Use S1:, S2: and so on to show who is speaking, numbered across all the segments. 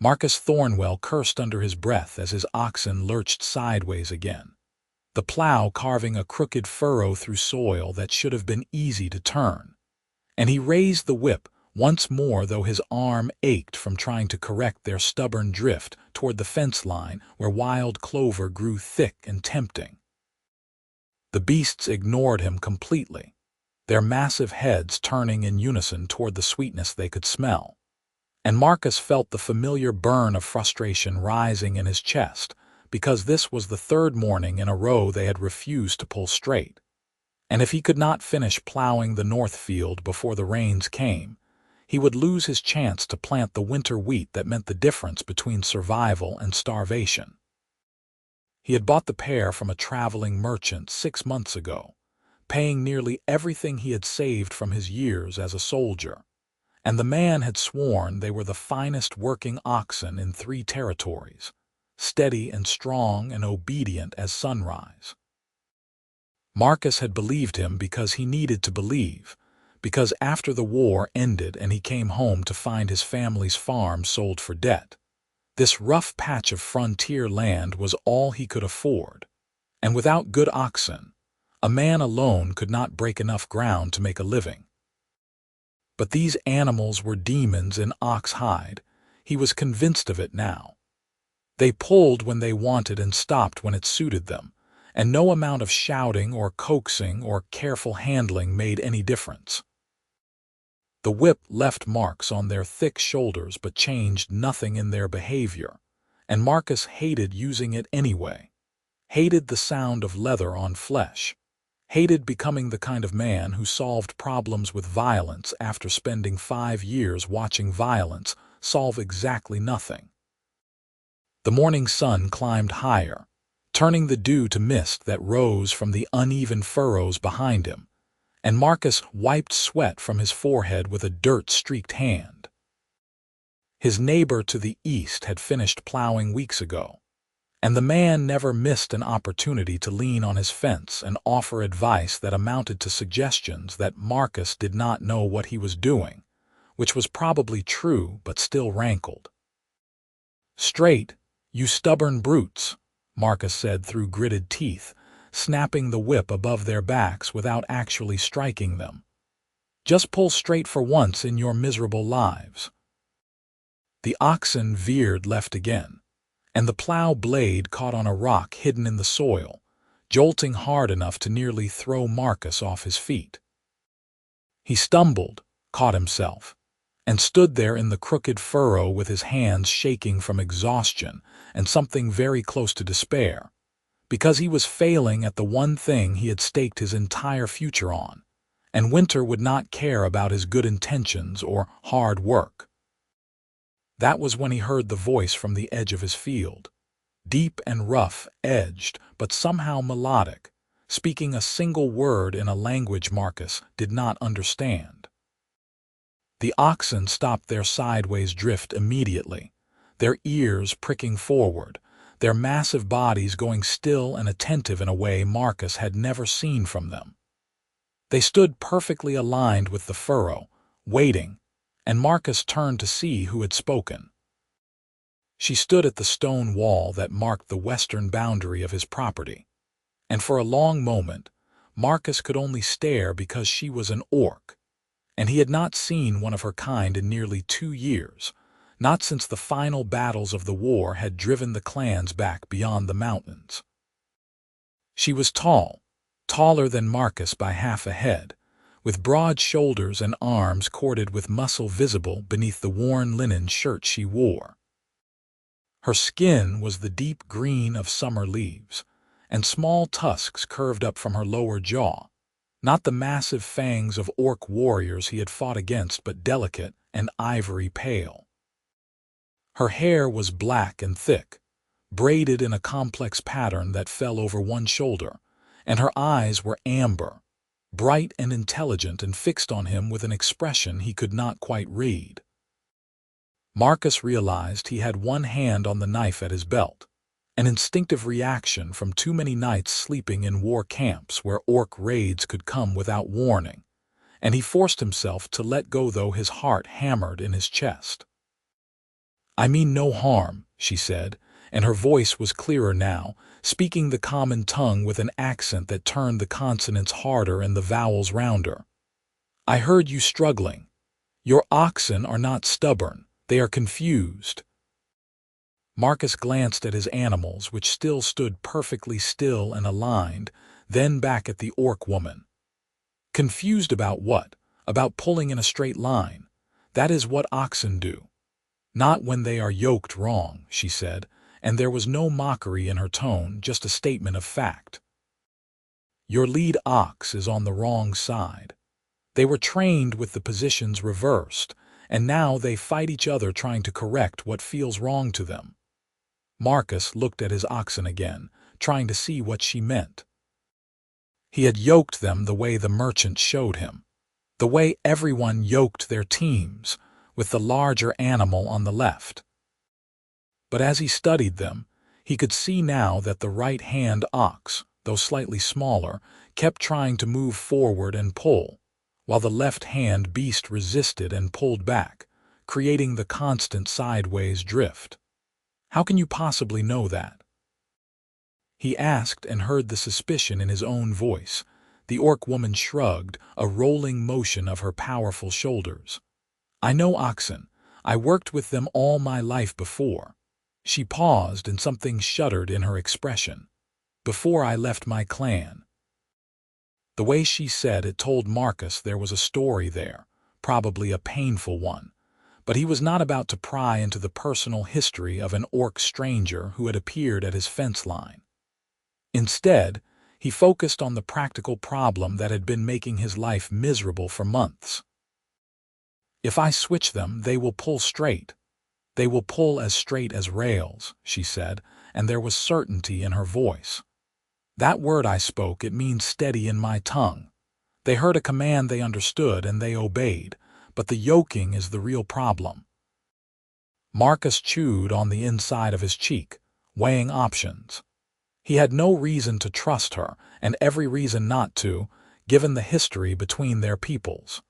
S1: Marcus Thornwell cursed under his breath as his oxen lurched sideways again, the plow carving a crooked furrow through soil that should have been easy to turn. And he raised the whip once more, though his arm ached from trying to correct their stubborn drift toward the fence line where wild clover grew thick and tempting. The beasts ignored him completely, their massive heads turning in unison toward the sweetness they could smell. And Marcus felt the familiar burn of frustration rising in his chest, because this was the third morning in a row they had refused to pull straight. And if he could not finish plowing the north field before the rains came, he would lose his chance to plant the winter wheat that meant the difference between survival and starvation. He had bought the pair from a traveling merchant 6 months ago, paying nearly everything he had saved from his years as a soldier, and the man had sworn they were the finest working oxen in 3 territories, steady and strong and obedient as sunrise. Marcus had believed him because he needed to believe, because after the war ended and he came home to find his family's farm sold for debt, this rough patch of frontier land was all he could afford, and without good oxen, a man alone could not break enough ground to make a living. But these animals were demons in ox hide. He was convinced of it now. They pulled when they wanted and stopped when it suited them, and no amount of shouting or coaxing or careful handling made any difference. The whip left marks on their thick shoulders but changed nothing in their behavior, and Marcus hated using it anyway, hated the sound of leather on flesh, hated becoming the kind of man who solved problems with violence after spending 5 years watching violence solve exactly nothing. The morning sun climbed higher, turning the dew to mist that rose from the uneven furrows behind him, and Marcus wiped sweat from his forehead with a dirt-streaked hand. His neighbor to the east had finished plowing weeks ago, and the man never missed an opportunity to lean on his fence and offer advice that amounted to suggestions that Marcus did not know what he was doing, which was probably true but still rankled. "Straight, you stubborn brutes," Marcus said through gritted teeth, snapping the whip above their backs without actually striking them. "Just pull straight for once in your miserable lives." The oxen veered left again, and the plow blade caught on a rock hidden in the soil, jolting hard enough to nearly throw Marcus off his feet. He stumbled, caught himself, and stood there in the crooked furrow with his hands shaking from exhaustion and something very close to despair, because he was failing at the one thing he had staked his entire future on, and winter would not care about his good intentions or hard work. That was when he heard the voice from the edge of his field, deep and rough-edged, but somehow melodic, speaking a single word in a language Marcus did not understand. The oxen stopped their sideways drift immediately, their ears pricking forward, their massive bodies going still and attentive in a way Marcus had never seen from them. They stood perfectly aligned with the furrow, waiting, and Marcus turned to see who had spoken. She stood at the stone wall that marked the western boundary of his property, and for a long moment Marcus could only stare because she was an orc, and he had not seen one of her kind in nearly 2 years, not since the final battles of the war had driven the clans back beyond the mountains. She was tall, taller than Marcus by half a head, with broad shoulders and arms corded with muscle visible beneath the worn linen shirt she wore. Her skin was the deep green of summer leaves, and small tusks curved up from her lower jaw, not the massive fangs of orc warriors he had fought against, but delicate and ivory pale. Her hair was black and thick, braided in a complex pattern that fell over one shoulder, and her eyes were amber, bright and intelligent, and fixed on him with an expression he could not quite read. Marcus realized he had one hand on the knife at his belt, an instinctive reaction from too many nights sleeping in war camps where orc raids could come without warning, and he forced himself to let go, though his heart hammered in his chest. "I mean no harm," she said, and her voice was clearer now, speaking the common tongue with an accent that turned the consonants harder and the vowels rounder. "I heard you struggling. Your oxen are not stubborn, they are confused." Marcus glanced at his animals, which still stood perfectly still and aligned, then back at the orc woman. "Confused about what? About pulling in a straight line. That is what oxen do. Not when they are yoked wrong," she said, and there was no mockery in her tone, just a statement of fact. "Your lead ox is on the wrong side. They were trained with the positions reversed, and now they fight each other trying to correct what feels wrong to them." Marcus looked at his oxen again, trying to see what she meant. He had yoked them the way the merchant showed him, the way everyone yoked their teams, with the larger animal on the left. But as he studied them, he could see now that the right-hand ox, though slightly smaller, kept trying to move forward and pull, while the left-hand beast resisted and pulled back, creating the constant sideways drift. "How can you possibly know that?" he asked, and heard the suspicion in his own voice. The orc woman shrugged, a rolling motion of her powerful shoulders. "I know oxen. I worked with them all my life before." She paused, and something shuddered in her expression. "Before I left my clan." The way she said it told Marcus there was a story there, probably a painful one, but he was not about to pry into the personal history of an orc stranger who had appeared at his fence line. Instead, he focused on the practical problem that had been making his life miserable for months. "If I switch them, they will pull straight. They will pull as straight as rails," she said, and there was certainty in her voice. "That word I spoke, it means steady in my tongue. They heard a command they understood and they obeyed, but the yoking is the real problem." Marcus chewed on the inside of his cheek, weighing options. He had no reason to trust her, and every reason not to, given the history between their peoples.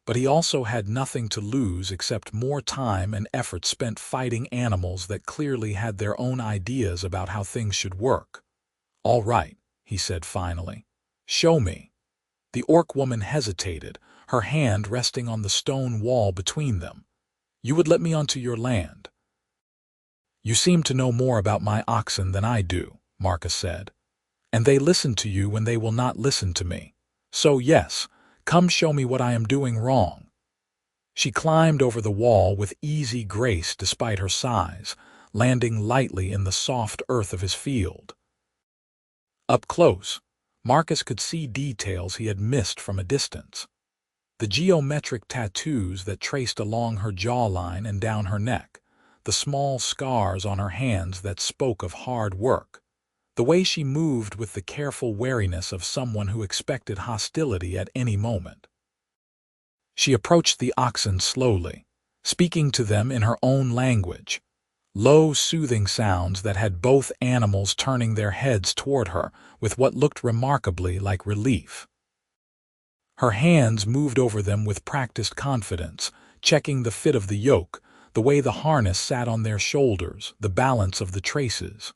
S1: But he also had nothing to lose except more time and effort spent fighting animals that clearly had their own ideas about how things should work. "All right," he said finally. "Show me." The orc woman hesitated, her hand resting on the stone wall between them. "You would let me onto your land?" "You seem to know more about my oxen than I do," Marcus said. "And they listen to you when they will not listen to me. So yes, come show me what I am doing wrong." She climbed over the wall with easy grace despite her size, landing lightly in the soft earth of his field. Up close, Marcus could see details he had missed from a distance. The geometric tattoos that traced along her jawline and down her neck, the small scars on her hands that spoke of hard work, the way she moved with the careful wariness of someone who expected hostility at any moment. She approached the oxen slowly, speaking to them in her own language, low, soothing sounds that had both animals turning their heads toward her with what looked remarkably like relief. Her hands moved over them with practiced confidence, checking the fit of the yoke, the way the harness sat on their shoulders, the balance of the traces.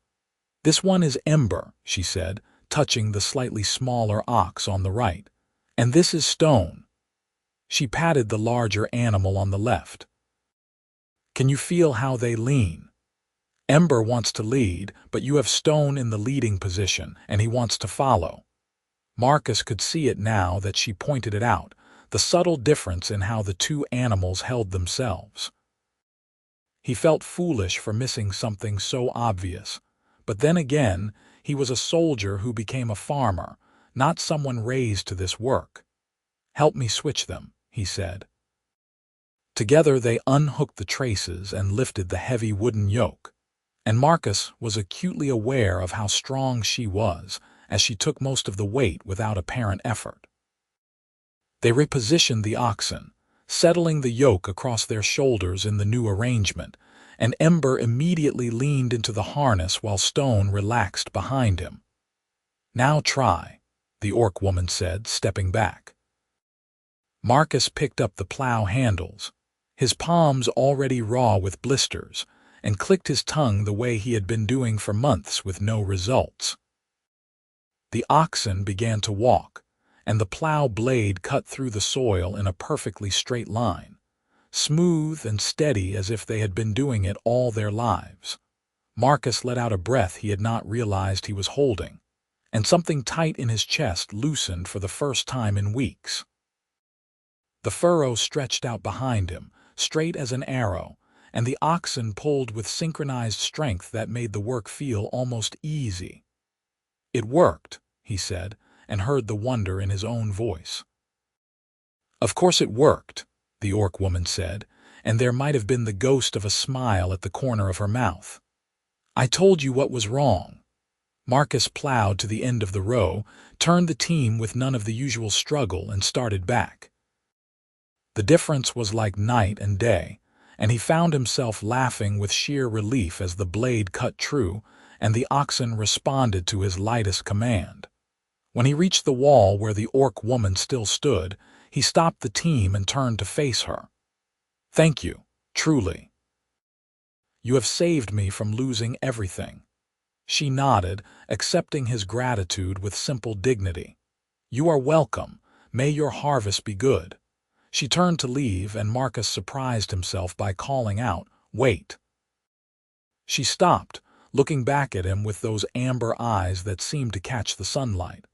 S1: "This one is Ember," she said, touching the slightly smaller ox on the right. "And this is Stone." She patted the larger animal on the left. "Can you feel how they lean? Ember wants to lead, but you have Stone in the leading position, and he wants to follow." Marcus could see it now that she pointed it out, the subtle difference in how the two animals held themselves. He felt foolish for missing something so obvious, but then again, he was a soldier who became a farmer, not someone raised to this work. "Help me switch them," he said. Together they unhooked the traces and lifted the heavy wooden yoke, and Marcus was acutely aware of how strong she was, as she took most of the weight without apparent effort. They repositioned the oxen, settling the yoke across their shoulders in the new arrangement, and Ember immediately leaned into the harness while Stone relaxed behind him. "Now try," the orc woman said, stepping back. Marcus picked up the plow handles. his palms already raw with blisters, and clicked his tongue the way he had been doing for months with no results. The oxen began to walk, and the plow blade cut through the soil in a perfectly straight line, smooth and steady as if they had been doing it all their lives. Marcus let out a breath he had not realized he was holding, and something tight in his chest loosened for the first time in weeks. The furrow stretched out behind him, straight as an arrow, and the oxen pulled with synchronized strength that made the work feel almost easy. "It worked," he said, and heard the wonder in his own voice. "Of course it worked," the orc woman said, and there might have been the ghost of a smile at the corner of her mouth. "I told you what was wrong." Marcus plowed to the end of the row, turned the team with none of the usual struggle, and started back. The difference was like night and day, and he found himself laughing with sheer relief as the blade cut true and the oxen responded to his lightest command. When he reached the wall where the orc woman still stood, he stopped the team and turned to face her. "Thank you, truly. You have saved me from losing everything." She nodded, accepting his gratitude with simple dignity. "You are welcome. May your harvest be good." She turned to leave, and Marcus surprised himself by calling out, "Wait." She stopped, looking back at him with those amber eyes that seemed to catch the sunlight.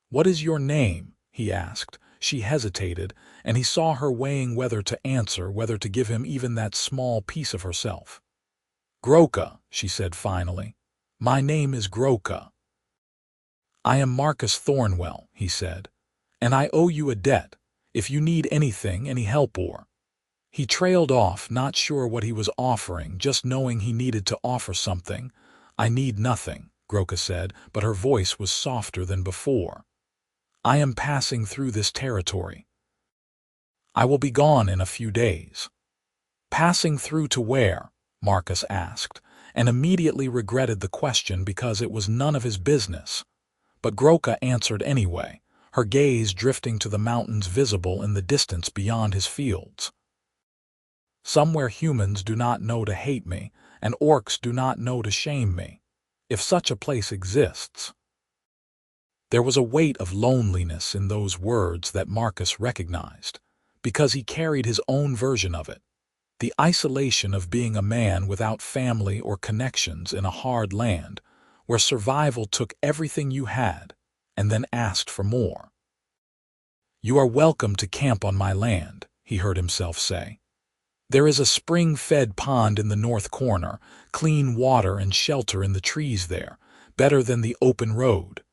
S1: "What is your name?" he asked. She hesitated, and he saw her weighing whether to answer, whether to give him even that small piece of herself. "Groka," she said finally. "My name is Groka." "I am Marcus Thornwell," he said, "and I owe you a debt. If you need anything, any help or—" He trailed off, not sure what he was offering, just knowing he needed to offer something. "I need nothing," Groka said, but her voice was softer than before. "I am passing through this territory. I will be gone in a few days." "Passing through to where?" Marcus asked, and immediately regretted the question because it was none of his business. But Groka answered anyway, her gaze drifting to the mountains visible in the distance beyond his fields. "Somewhere humans do not know to hate me, and orcs do not know to shame me, if such a place exists." There was a weight of loneliness in those words that Marcus recognized, because he carried his own version of it. The isolation of being a man without family or connections in a hard land, where survival took everything you had, and then asked for more. "You are welcome to camp on my land," he heard himself say. "There is a spring-fed pond in the north corner, clean water and shelter in the trees there, better than the open road."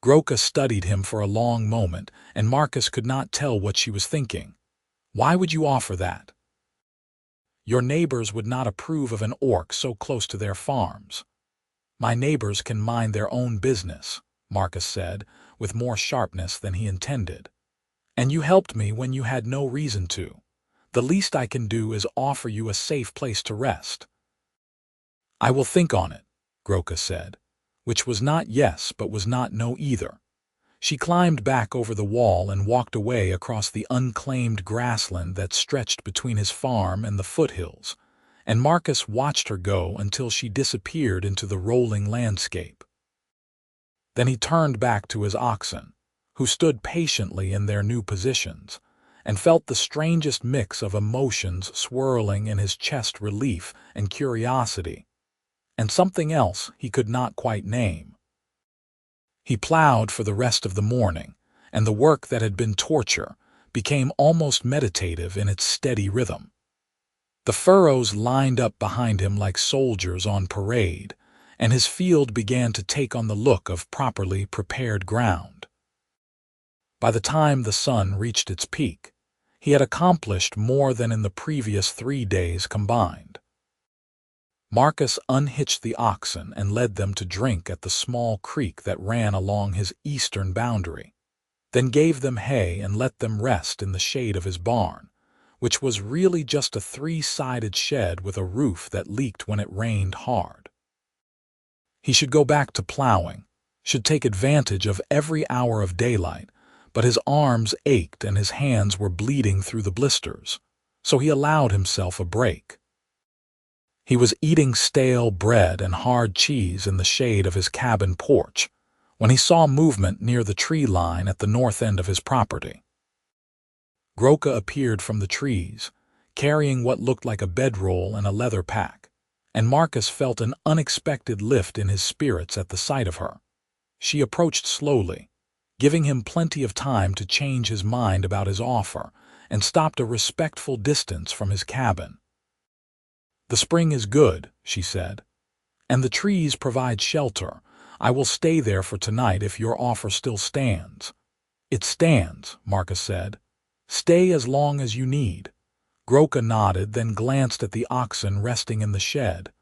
S1: Groka studied him for a long moment, and Marcus could not tell what she was thinking. "Why would you offer that?" "Your neighbors would not approve of an orc so close to their farms." "My neighbors can mind their own business," Marcus said, with more sharpness than he intended. "And you helped me when you had no reason to. The least I can do is offer you a safe place to rest." "I will think on it," Groka said, which was not yes but was not no either. She climbed back over the wall and walked away across the unclaimed grassland that stretched between his farm and the foothills, and Marcus watched her go until she disappeared into the rolling landscape. Then he turned back to his oxen, who stood patiently in their new positions, and felt the strangest mix of emotions swirling in his chest: relief and curiosity, and something else he could not quite name. He plowed for the rest of the morning, and the work that had been torture became almost meditative in its steady rhythm. The furrows lined up behind him like soldiers on parade, and his field began to take on the look of properly prepared ground. By the time the sun reached its peak, he had accomplished more than in the previous 3 days combined. Marcus unhitched the oxen and led them to drink at the small creek that ran along his eastern boundary, then gave them hay and let them rest in the shade of his barn, which was really just a 3-sided shed with a roof that leaked when it rained hard. He should go back to plowing, should take advantage of every hour of daylight, but his arms ached and his hands were bleeding through the blisters, so he allowed himself a break. He was eating stale bread and hard cheese in the shade of his cabin porch when he saw movement near the tree line at the north end of his property. Groka appeared from the trees, carrying what looked like a bedroll and a leather pack, and Marcus felt an unexpected lift in his spirits at the sight of her. She approached slowly, giving him plenty of time to change his mind about his offer, and stopped a respectful distance from his cabin. "The spring is good," she said, "and the trees provide shelter. I will stay there for tonight if your offer still stands." "It stands," Marcus said. "Stay as long as you need." Groka nodded, then glanced at the oxen resting in the shed.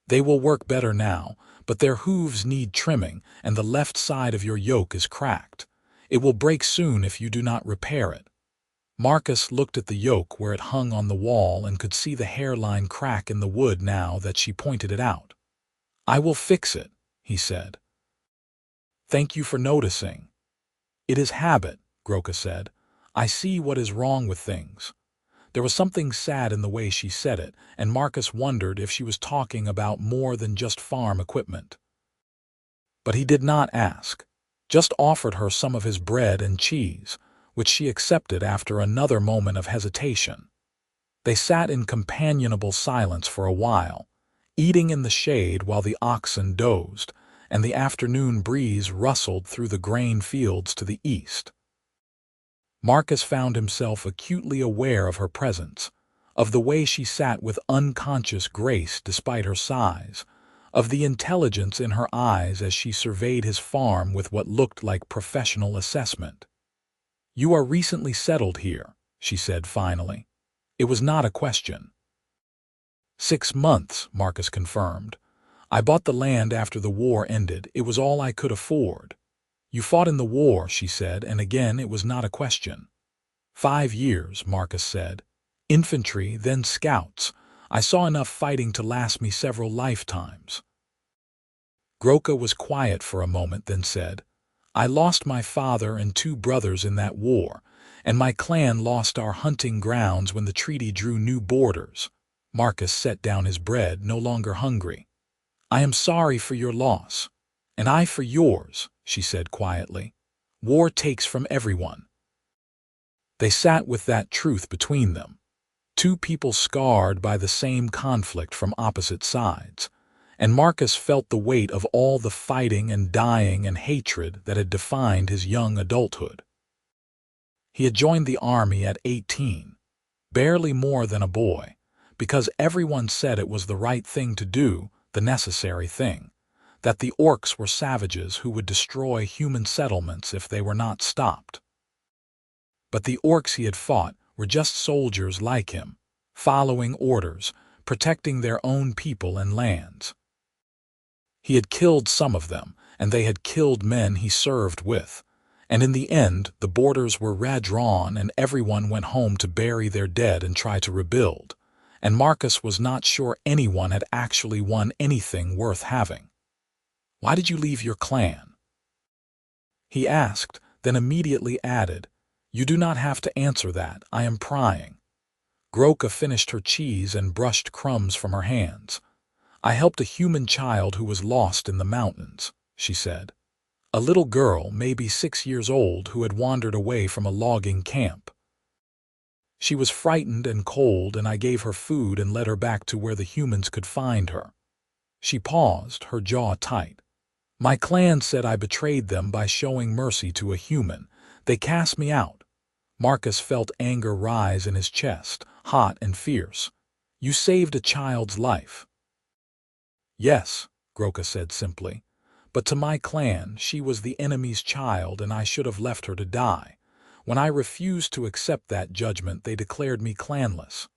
S1: "They will work better now, but their hooves need trimming, and the left side of your yoke is cracked. It will break soon if you do not repair it." Marcus looked at the yoke where it hung on the wall and could see the hairline crack in the wood now that she pointed it out. "I will fix it," he said. "Thank you for noticing." "It is habit," Groka said. "I see what is wrong with things." There was something sad in the way she said it, and Marcus wondered if she was talking about more than just farm equipment. But he did not ask, just offered her some of his bread and cheese, which she accepted after another moment of hesitation. They sat in companionable silence for a while, eating in the shade while the oxen dozed, and the afternoon breeze rustled through the grain fields to the east. Marcus found himself acutely aware of her presence, of the way she sat with unconscious grace despite her size, of the intelligence in her eyes as she surveyed his farm with what looked like professional assessment. "You are recently settled here," she said finally. It was not a question. 6 months, Marcus confirmed. "I bought the land after the war ended. It was all I could afford." "You fought in the war," she said, and again it was not a question. 5 years, Marcus said. "Infantry, then scouts. I saw enough fighting to last me several lifetimes." Groka was quiet for a moment, then said, "I lost my father and 2 brothers in that war, and my clan lost our hunting grounds when the treaty drew new borders." Marcus set down his bread, no longer hungry. "I am sorry for your loss." "And I for yours," she said quietly. "War takes from everyone." They sat with that truth between them. 2 people scarred by the same conflict from opposite sides, and Marcus felt the weight of all the fighting and dying and hatred that had defined his young adulthood. He had joined the army at 18, barely more than a boy, because everyone said it was the right thing to do, the necessary thing, that the orcs were savages who would destroy human settlements if they were not stopped. But the orcs he had fought were just soldiers like him, following orders, protecting their own people and lands. He had killed some of them, and they had killed men he served with, and in the end the borders were redrawn and everyone went home to bury their dead and try to rebuild, and Marcus was not sure anyone had actually won anything worth having. "Why did you leave your clan?" he asked, then immediately added, "You do not have to answer that, I am prying." Groka finished her cheese and brushed crumbs from her hands. "I helped a human child who was lost in the mountains," she said. "A little girl, maybe 6 years old, who had wandered away from a logging camp. She was frightened and cold, and I gave her food and led her back to where the humans could find her." She paused, her jaw tight. "My clan said I betrayed them by showing mercy to a human. They cast me out." Marcus felt anger rise in his chest, hot and fierce. "You saved a child's life." "Yes," Groka said simply, "but to my clan she was the enemy's child and I should have left her to die. When I refused to accept that judgment, they declared me clanless."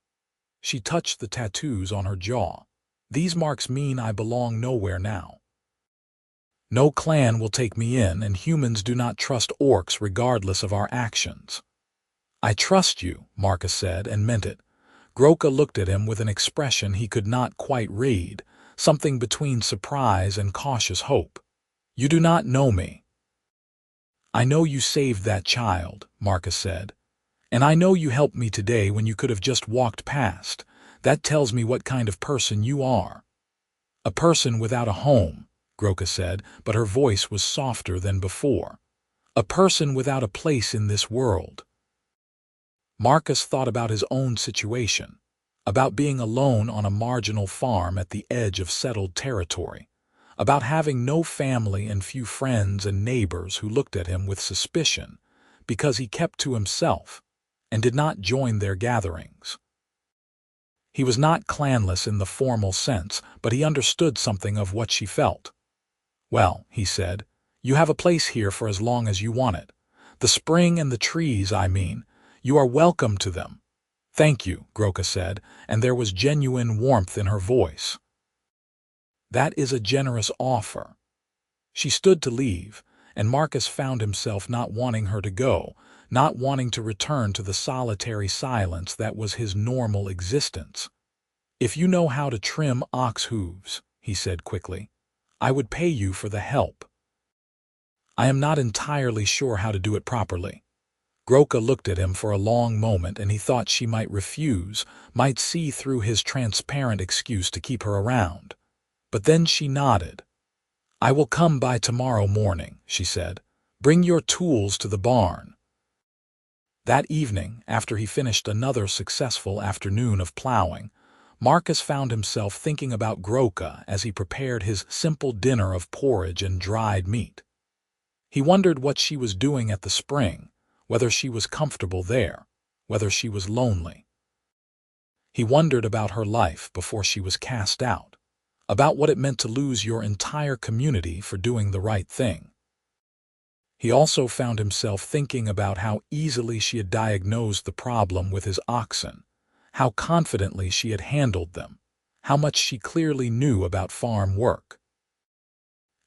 S1: She touched the tattoos on her jaw. "These marks mean I belong nowhere now. No clan will take me in, and humans do not trust orcs regardless of our actions." "I trust you," Marcus said, and meant it. Groka looked at him with an expression he could not quite read, something between surprise and cautious hope. "You do not know me." "I know you saved that child," Marcus said, And I know you helped me today when you could have just walked past. That tells me what kind of person you are." "A person without a home," Groka said, but her voice was softer than before. "A person without a place in this world." Marcus thought about his own situation, about being alone on a marginal farm at the edge of settled territory, about having no family and few friends and neighbors who looked at him with suspicion because he kept to himself and did not join their gatherings. He was not clanless in the formal sense, but he understood something of what she felt. "Well," he said, "you have a place here for as long as you want it. The spring and the trees, I mean. You are welcome to them." "Thank you," Groka said, and there was genuine warmth in her voice. "That is a generous offer." She stood to leave, and Marcus found himself not wanting her to go, not wanting to return to the solitary silence that was his normal existence. "If you know how to trim ox hooves," he said quickly, "I would pay you for the help." "I am not entirely sure how to do it properly." Groka looked at him for a long moment, and he thought she might refuse, might see through his transparent excuse to keep her around. But then she nodded. "I will come by tomorrow morning," she said. "Bring your tools to the barn." That evening, after he finished another successful afternoon of plowing, Marcus found himself thinking about Groka as he prepared his simple dinner of porridge and dried meat. He wondered what she was doing at the spring, whether she was comfortable there, whether she was lonely. He wondered about her life before she was cast out, about what it meant to lose your entire community for doing the right thing. He also found himself thinking about how easily she had diagnosed the problem with his oxen, how confidently she had handled them, how much she clearly knew about farm work.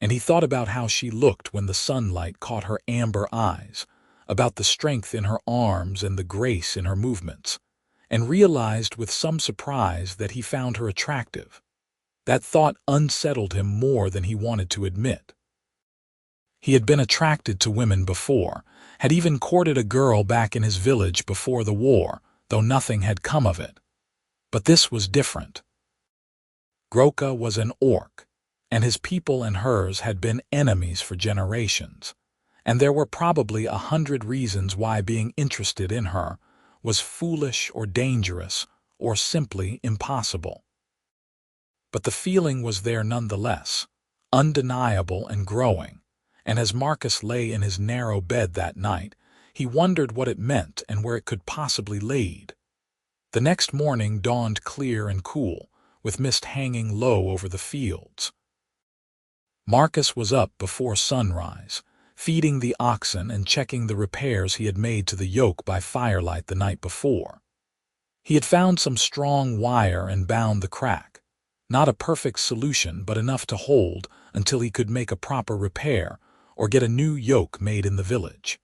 S1: And he thought about how she looked when the sunlight caught her amber eyes, about the strength in her arms and the grace in her movements, and realized with some surprise that he found her attractive. That thought unsettled him more than he wanted to admit. He had been attracted to women before, had even courted a girl back in his village before the war, though nothing had come of it. But this was different. Groka was an orc, and his people and hers had been enemies for generations, and there were probably 100 reasons why being interested in her was foolish or dangerous or simply impossible. But the feeling was there nonetheless, undeniable and growing, and as Marcus lay in his narrow bed that night, he wondered what it meant and where it could possibly lead. The next morning dawned clear and cool, with mist hanging low over the fields. Marcus was up before sunrise, feeding the oxen and checking the repairs he had made to the yoke by firelight the night before. He had found some strong wire and bound the crack. Not a perfect solution, but enough to hold until he could make a proper repair or get a new yoke made in the village.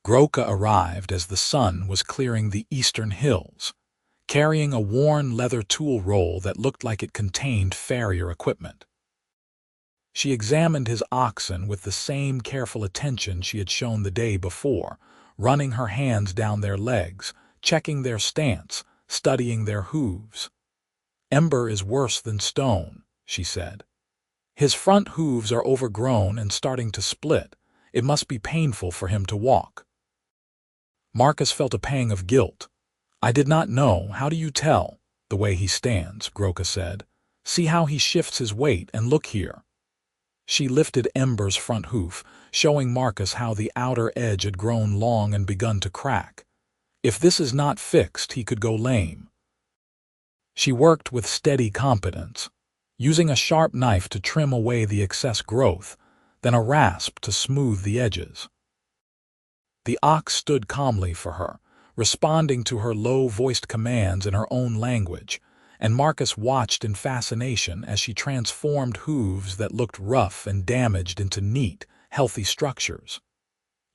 S1: Groka arrived as the sun was clearing the eastern hills, carrying a worn leather tool roll that looked like it contained farrier equipment. She examined his oxen with the same careful attention she had shown the day before, running her hands down their legs, checking their stance, studying their hooves. "Ember is worse than stone," she said. "His front hooves are overgrown and starting to split. It must be painful for him to walk." Marcus felt a pang of guilt. "I did not know. How do you tell?" "The way he stands," Groka said. "See how he shifts his weight, and look here." She lifted Ember's front hoof, showing Marcus how the outer edge had grown long and begun to crack. If this is not fixed, he could go lame. She worked with steady competence, using a sharp knife to trim away the excess growth, then a rasp to smooth the edges. The ox stood calmly for her, responding to her low-voiced commands in her own language, and Marcus watched in fascination as she transformed hooves that looked rough and damaged into neat, healthy structures.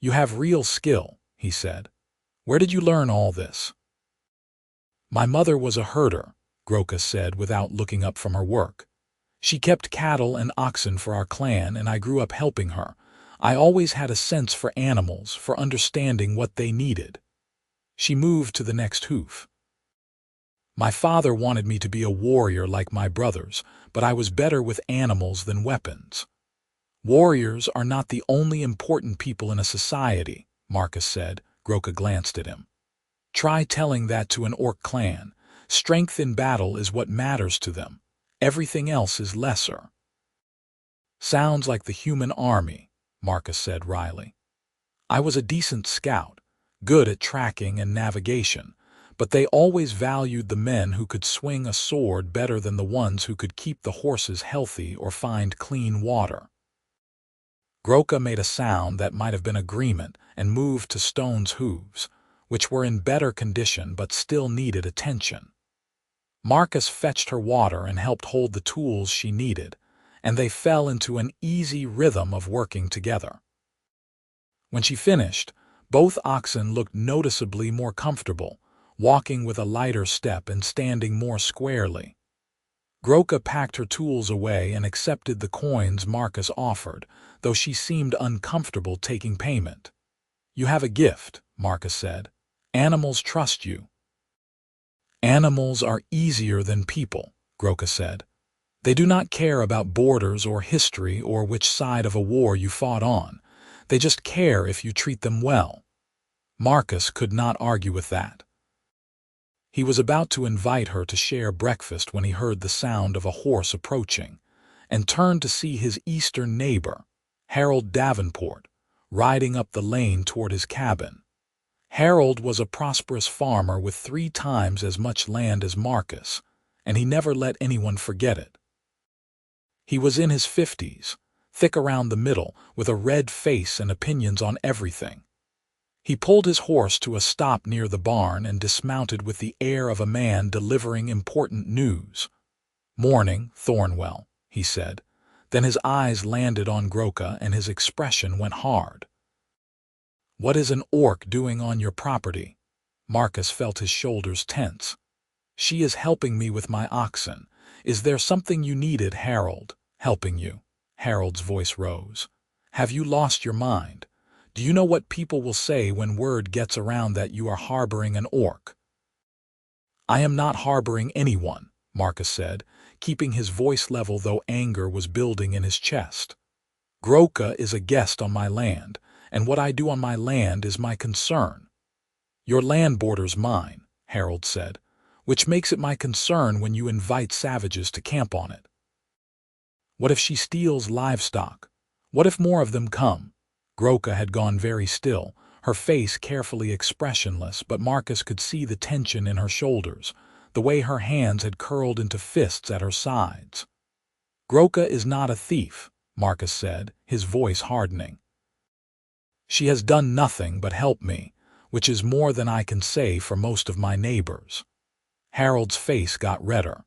S1: "You have real skill," he said. "Where did you learn all this?" "My mother was a herder," Groka said without looking up from her work. "She kept cattle and oxen for our clan, and I grew up helping her. I always had a sense for animals, for understanding what they needed." She moved to the next hoof. My father wanted me to be a warrior like my brothers, but I was better with animals than weapons. Warriors are not the only important people in a society, Marcus said. Groka glanced at him. Try telling that to an orc clan. Strength in battle is what matters to them. Everything else is lesser. Sounds like the human army, Marcus said wryly. I was a decent scout, good at tracking and navigation, but they always valued the men who could swing a sword better than the ones who could keep the horses healthy or find clean water. Groka made a sound that might have been agreement and moved to Stone's hooves, which were in better condition but still needed attention. Marcus fetched her water and helped hold the tools she needed, and they fell into an easy rhythm of working together. When she finished, both oxen looked noticeably more comfortable, walking with a lighter step and standing more squarely. Groka packed her tools away and accepted the coins Marcus offered, though she seemed uncomfortable taking payment. You have a gift, Marcus said. Animals trust you. Animals are easier than people, Groka said. They do not care about borders or history or which side of a war you fought on. They just care if you treat them well. Marcus could not argue with that. He was about to invite her to share breakfast when he heard the sound of a horse approaching, and turned to see his eastern neighbor, Harold Davenport, riding up the lane toward his cabin. Harold was a prosperous farmer with 3 times as much land as Marcus, and he never let anyone forget it. He was in his 50s, thick around the middle, with a red face and opinions on everything. He pulled his horse to a stop near the barn and dismounted with the air of a man delivering important news. "Morning, Thornwell," he said. Then his eyes landed on Groka and his expression went hard. "What is an orc doing on your property?" Marcus felt his shoulders tense. "She is helping me with my oxen. Is there something you needed, Harold?" "Helping you." Harold's voice rose. "Have you lost your mind? Do you know what people will say when word gets around that you are harboring an orc?" "I am not harboring anyone," Marcus said, keeping his voice level though anger was building in his chest. "Groka is a guest on my land, and what I do on my land is my concern." "Your land borders mine," Harold said, "which makes it my concern when you invite savages to camp on it." "What if she steals livestock? What if more of them come?" Groka had gone very still, her face carefully expressionless, but Marcus could see the tension in her shoulders, the way her hands had curled into fists at her sides. "Groka is not a thief," Marcus said, his voice hardening. "She has done nothing but help me, which is more than I can say for most of my neighbors." Harold's face got redder.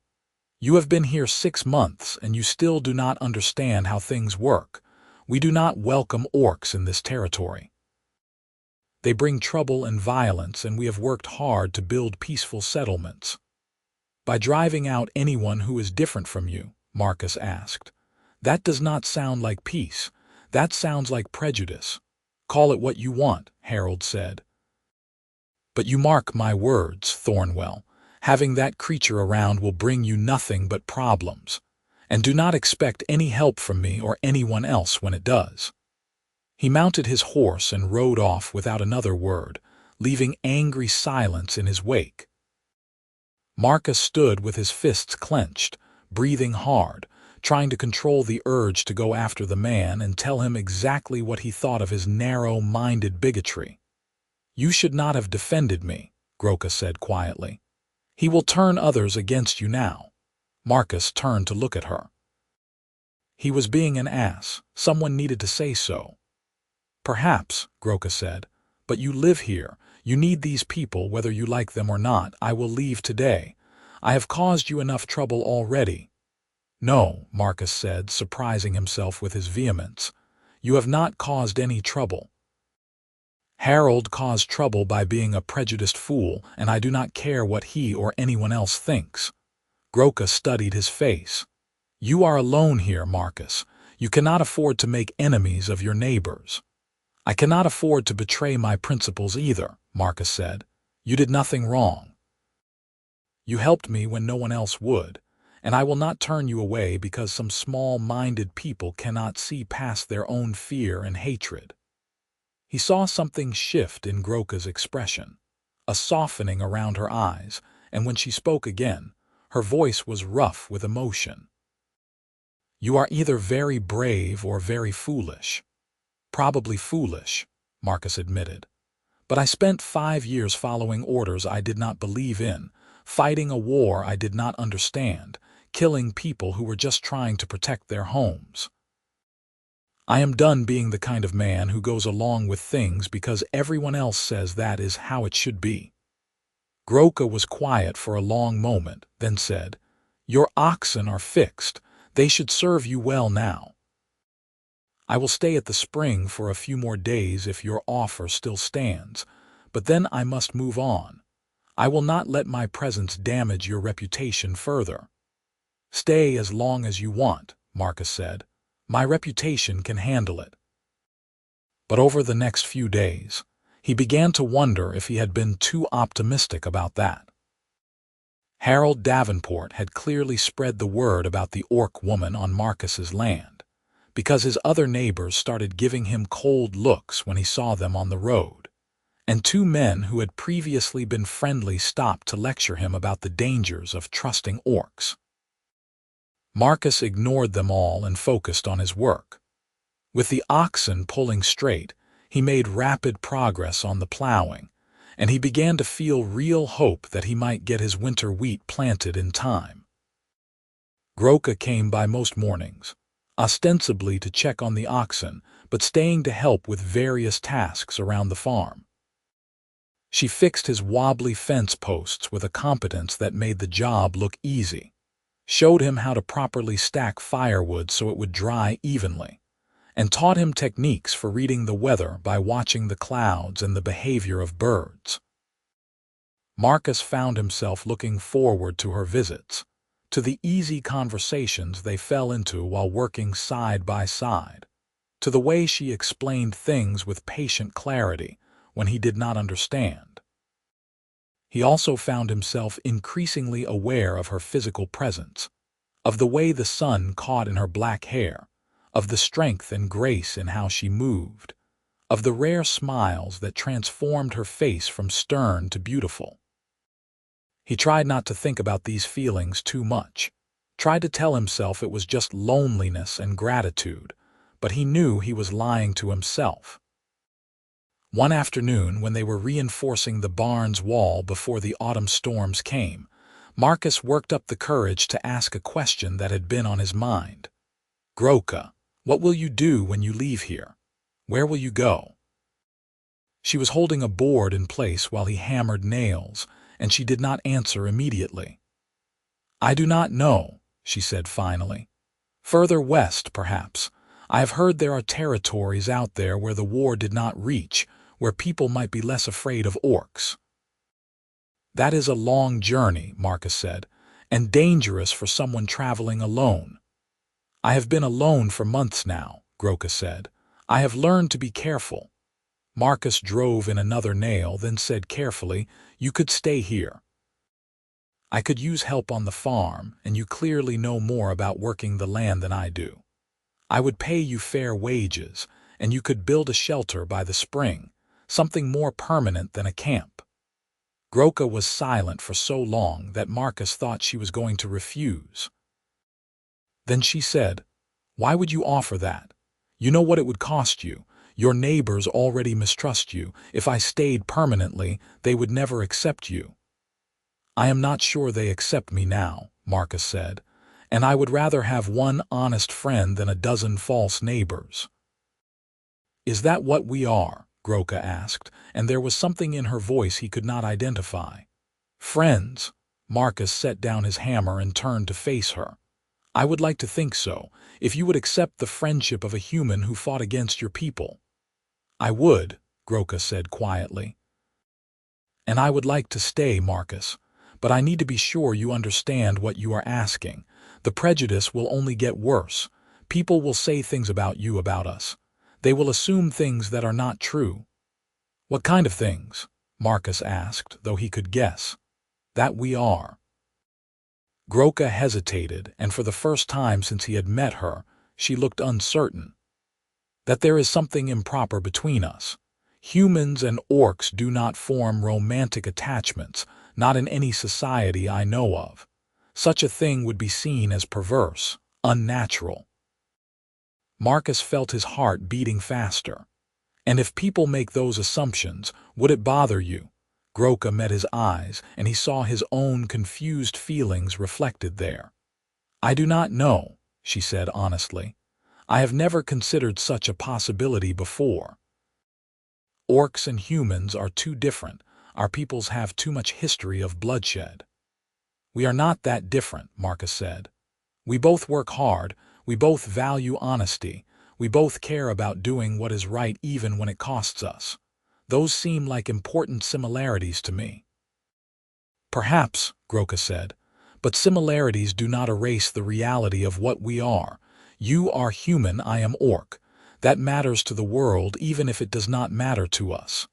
S1: "You have been here 6 months, and you still do not understand how things work. We do not welcome orcs in this territory. They bring trouble and violence, and we have worked hard to build peaceful settlements." "By driving out anyone who is different from you?" Marcus asked. "That does not sound like peace. That sounds like prejudice." "Call it what you want," Harold said. "But you mark my words, Thornwell. Having that creature around will bring you nothing but problems. And do not expect any help from me or anyone else when it does." He mounted his horse and rode off without another word, leaving angry silence in his wake. Marcus stood with his fists clenched, breathing hard, trying to control the urge to go after the man and tell him exactly what he thought of his narrow-minded bigotry. "You should not have defended me," Groka said quietly. "He will turn others against you now." Marcus turned to look at her. He was being an ass. Someone needed to say so. "Perhaps," Groka said, "but you live here. You need these people whether you like them or not. I will leave today. I have caused you enough trouble already." "No," Marcus said, surprising himself with his vehemence. "You have not caused any trouble. Harold caused trouble by being a prejudiced fool, and I do not care what he or anyone else thinks." Groka studied his face. "You are alone here, Marcus. You cannot afford to make enemies of your neighbors." "I cannot afford to betray my principles either," Marcus said. You did nothing wrong. You helped me when no one else would, and I will not turn you away because some small-minded people cannot see past their own fear and hatred." He saw something shift in Groka's expression, a softening around her eyes, and when she spoke again, her voice was rough with emotion. "You are either very brave or very foolish." "Probably foolish," Marcus admitted. "But I spent 5 years following orders I did not believe in, fighting a war I did not understand, killing people who were just trying to protect their homes. I am done being the kind of man who goes along with things because everyone else says that is how it should be." Groka was quiet for a long moment, then said, "Your oxen are fixed. They should serve you well now. I will stay at the spring for a few more days if your offer still stands, but then I must move on. I will not let my presence damage your reputation further." "Stay as long as you want," Marcus said. "My reputation can handle it." But over the next few days, he began to wonder if he had been too optimistic about that. Harold Davenport had clearly spread the word about the orc woman on Marcus's land, because his other neighbors started giving him cold looks when he saw them on the road, and 2 men who had previously been friendly stopped to lecture him about the dangers of trusting orcs. Marcus ignored them all and focused on his work. With the oxen pulling straight, he made rapid progress on the plowing, and he began to feel real hope that he might get his winter wheat planted in time. Groka came by most mornings, ostensibly to check on the oxen, but staying to help with various tasks around the farm. She fixed his wobbly fence posts with a competence that made the job look easy, showed him how to properly stack firewood so it would dry evenly, and taught him techniques for reading the weather by watching the clouds and the behavior of birds. Marcus found himself looking forward to her visits, to the easy conversations they fell into while working side by side, to the way she explained things with patient clarity when he did not understand. He also found himself increasingly aware of her physical presence, of the way the sun caught in her black hair, of the strength and grace in how she moved, of the rare smiles that transformed her face from stern to beautiful. He tried not to think about these feelings too much, tried to tell himself it was just loneliness and gratitude, but he knew he was lying to himself. One afternoon, when they were reinforcing the barn's wall before the autumn storms came, Marcus worked up the courage to ask a question that had been on his mind. "Groka, what will you do when you leave here? Where will you go?" She was holding a board in place while he hammered nails, and she did not answer immediately. "I do not know," she said finally. "Further west, perhaps. I have heard there are territories out there where the war did not reach, where people might be less afraid of orcs." "That is a long journey," Marcus said, "and dangerous for someone traveling alone." "I have been alone for months now," Groka said. "I have learned to be careful." Marcus drove in another nail, then said carefully, "You could stay here. I could use help on the farm, and you clearly know more about working the land than I do. I would pay you fair wages, and you could build a shelter by the spring, something more permanent than a camp." Groka was silent for so long that Marcus thought she was going to refuse. Then she said, "Why would you offer that? You know what it would cost you. Your neighbors already mistrust you. If I stayed permanently, they would never accept you." "I am not sure they accept me now," Marcus said, "and I would rather have one honest friend than a dozen false neighbors." "Is that what we are?" Groka asked, and there was something in her voice he could not identify. "Friends?" Marcus set down his hammer and turned to face her. "I would like to think so, if you would accept the friendship of a human who fought against your people." "I would," Groka said quietly. "And I would like to stay, Marcus, but I need to be sure you understand what you are asking. The prejudice will only get worse. People will say things about you about us. They will assume things that are not true." "What kind of things?" Marcus asked, though he could guess. That we are. Groka hesitated, and for the first time since he had met her, she looked uncertain. That there is something improper between us. Humans and orcs do not form romantic attachments, not in any society I know of. Such a thing would be seen as perverse, unnatural. Marcus felt his heart beating faster. And if people make those assumptions, would it bother you? Groka met his eyes, and he saw his own confused feelings reflected there. I do not know, she said honestly. I have never considered such a possibility before. Orcs and humans are too different. Our peoples have too much history of bloodshed. We are not that different, Marcus said. We both work hard, we both value honesty, we both care about doing what is right even when it costs us. Those seem like important similarities to me. Perhaps, Groka said, but similarities do not erase the reality of what we are. You are human, I am orc. That matters to the world even if it does not matter to us.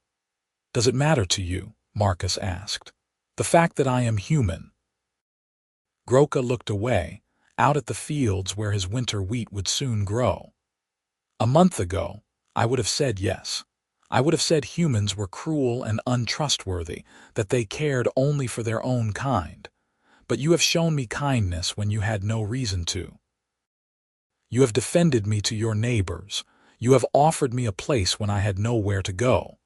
S1: Does it matter to you? Marcus asked. The fact that I am human. Groka looked away, out at the fields where his winter wheat would soon grow. A month ago, I would have said yes. I would have said humans were cruel and untrustworthy, that they cared only for their own kind. But you have shown me kindness when you had no reason to. You have defended me to your neighbors. You have offered me a place when I had nowhere to go.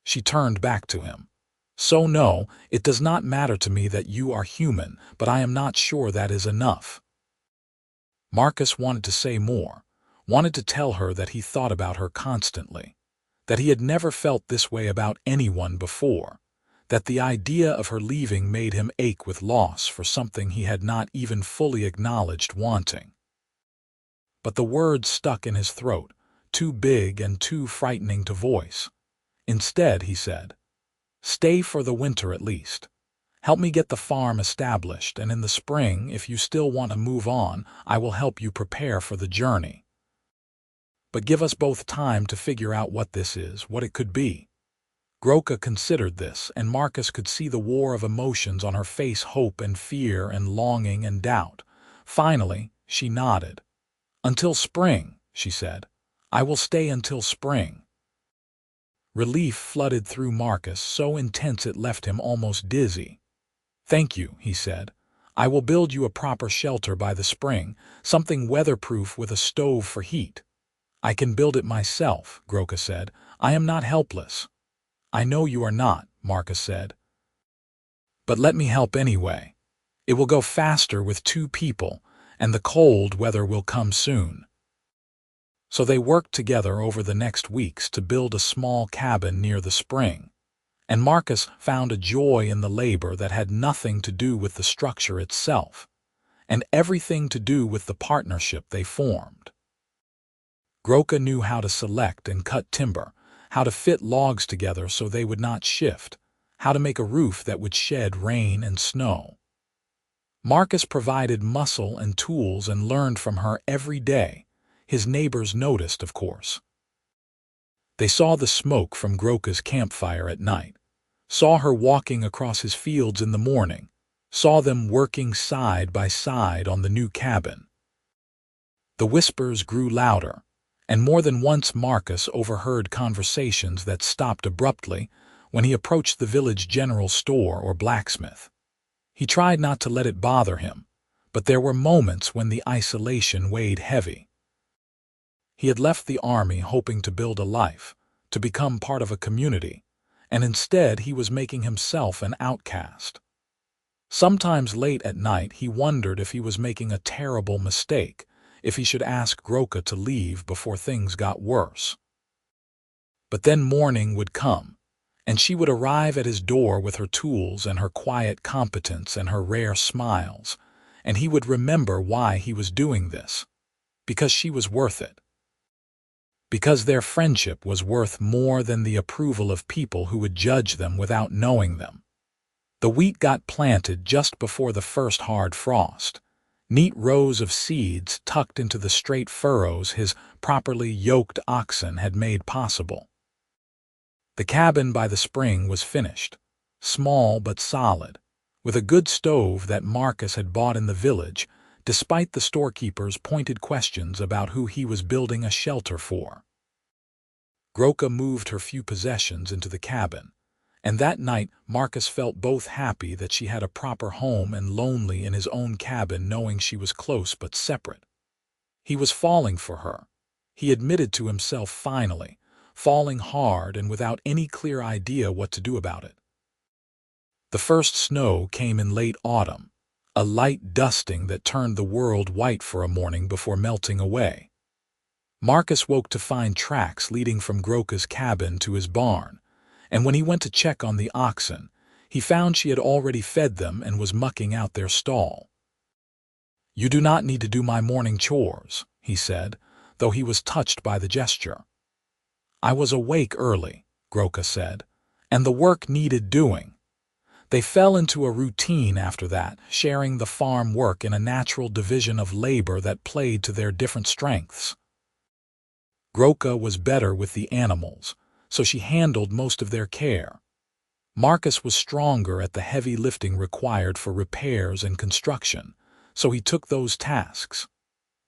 S1: She turned back to him. So no, it does not matter to me that you are human, but I am not sure that is enough. Marcus wanted to say more, wanted to tell her that he thought about her constantly, that he had never felt this way about anyone before, that the idea of her leaving made him ache with loss for something he had not even fully acknowledged wanting. But the words stuck in his throat, too big and too frightening to voice. Instead, he said, "Stay for the winter at least. Help me get the farm established, and in the spring, if you still want to move on, I will help you prepare for the journey. But give us both time to figure out what this is, what it could be." Groka considered this, and Marcus could see the war of emotions on her face, hope and fear and longing and doubt. Finally, she nodded. "Until spring," she said. "I will stay until spring." Relief flooded through Marcus, so intense it left him almost dizzy. "Thank you," he said. "I will build you a proper shelter by the spring, something weatherproof with a stove for heat." "I can build it myself," Groka said. "I am not helpless." "I know you are not," Marcus said. "But let me help anyway. It will go faster with two people, and the cold weather will come soon." So they worked together over the next weeks to build a small cabin near the spring, and Marcus found a joy in the labor that had nothing to do with the structure itself, and everything to do with the partnership they formed. Groka knew how to select and cut timber, how to fit logs together so they would not shift, how to make a roof that would shed rain and snow. Marcus provided muscle and tools and learned from her every day. His neighbors noticed, of course. They saw the smoke from Groka's campfire at night, saw her walking across his fields in the morning, saw them working side by side on the new cabin. The whispers grew louder, and more than once Marcus overheard conversations that stopped abruptly when he approached the village general store or blacksmith. He tried not to let it bother him, but there were moments when the isolation weighed heavy. He had left the army hoping to build a life, to become part of a community, and instead he was making himself an outcast. Sometimes late at night he wondered if he was making a terrible mistake, if he should ask Groka to leave before things got worse. But then morning would come, and she would arrive at his door with her tools and her quiet competence and her rare smiles, and he would remember why he was doing this. Because she was worth it. Because their friendship was worth more than the approval of people who would judge them without knowing them. The wheat got planted just before the first hard frost. Neat rows of seeds tucked into the straight furrows his properly yoked oxen had made possible. The cabin by the spring was finished, small but solid, with a good stove that Marcus had bought in the village, despite the storekeeper's pointed questions about who he was building a shelter for. Groka moved her few possessions into the cabin, and that night Marcus felt both happy that she had a proper home and lonely in his own cabin knowing she was close but separate. He was falling for her. He admitted to himself finally, falling hard and without any clear idea what to do about it. The first snow came in late autumn, a light dusting that turned the world white for a morning before melting away. Marcus woke to find tracks leading from Groka's cabin to his barn, and when he went to check on the oxen, he found she had already fed them and was mucking out their stall. "You do not need to do my morning chores," he said, though he was touched by the gesture. "I was awake early," Groka said, "and the work needed doing." They fell into a routine after that, sharing the farm work in a natural division of labor that played to their different strengths. Groka was better with the animals, so she handled most of their care. Marcus was stronger at the heavy lifting required for repairs and construction, so he took those tasks.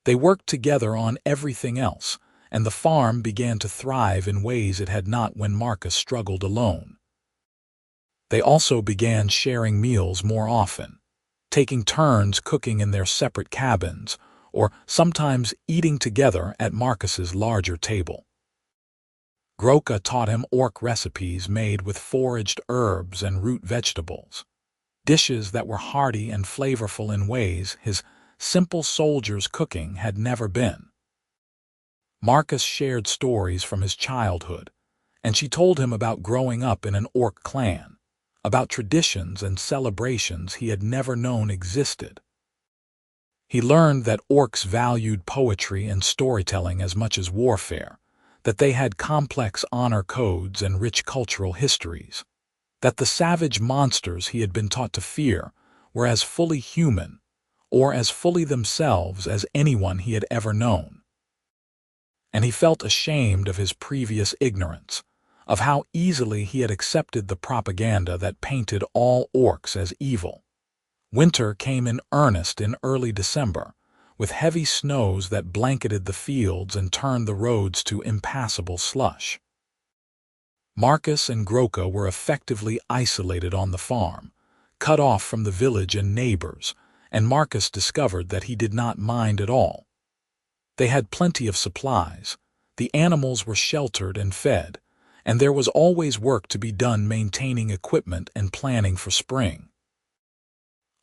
S1: They worked together on everything else, and the farm began to thrive in ways it had not when Marcus struggled alone. They also began sharing meals more often, taking turns cooking in their separate cabins, or sometimes eating together at Marcus's larger table. Groka taught him orc recipes made with foraged herbs and root vegetables, dishes that were hearty and flavorful in ways his simple soldier's cooking had never been. Marcus shared stories from his childhood, and she told him about growing up in an orc clan, about traditions and celebrations he had never known existed. He learned that orcs valued poetry and storytelling as much as warfare, that they had complex honor codes and rich cultural histories, that the savage monsters he had been taught to fear were as fully human, or as fully themselves as anyone he had ever known. And he felt ashamed of his previous ignorance, of how easily he had accepted the propaganda that painted all orcs as evil. Winter came in earnest in early December, with heavy snows that blanketed the fields and turned the roads to impassable slush. Marcus and Groka were effectively isolated on the farm, cut off from the village and neighbors, and Marcus discovered that he did not mind at all. They had plenty of supplies, the animals were sheltered and fed, and there was always work to be done maintaining equipment and planning for spring.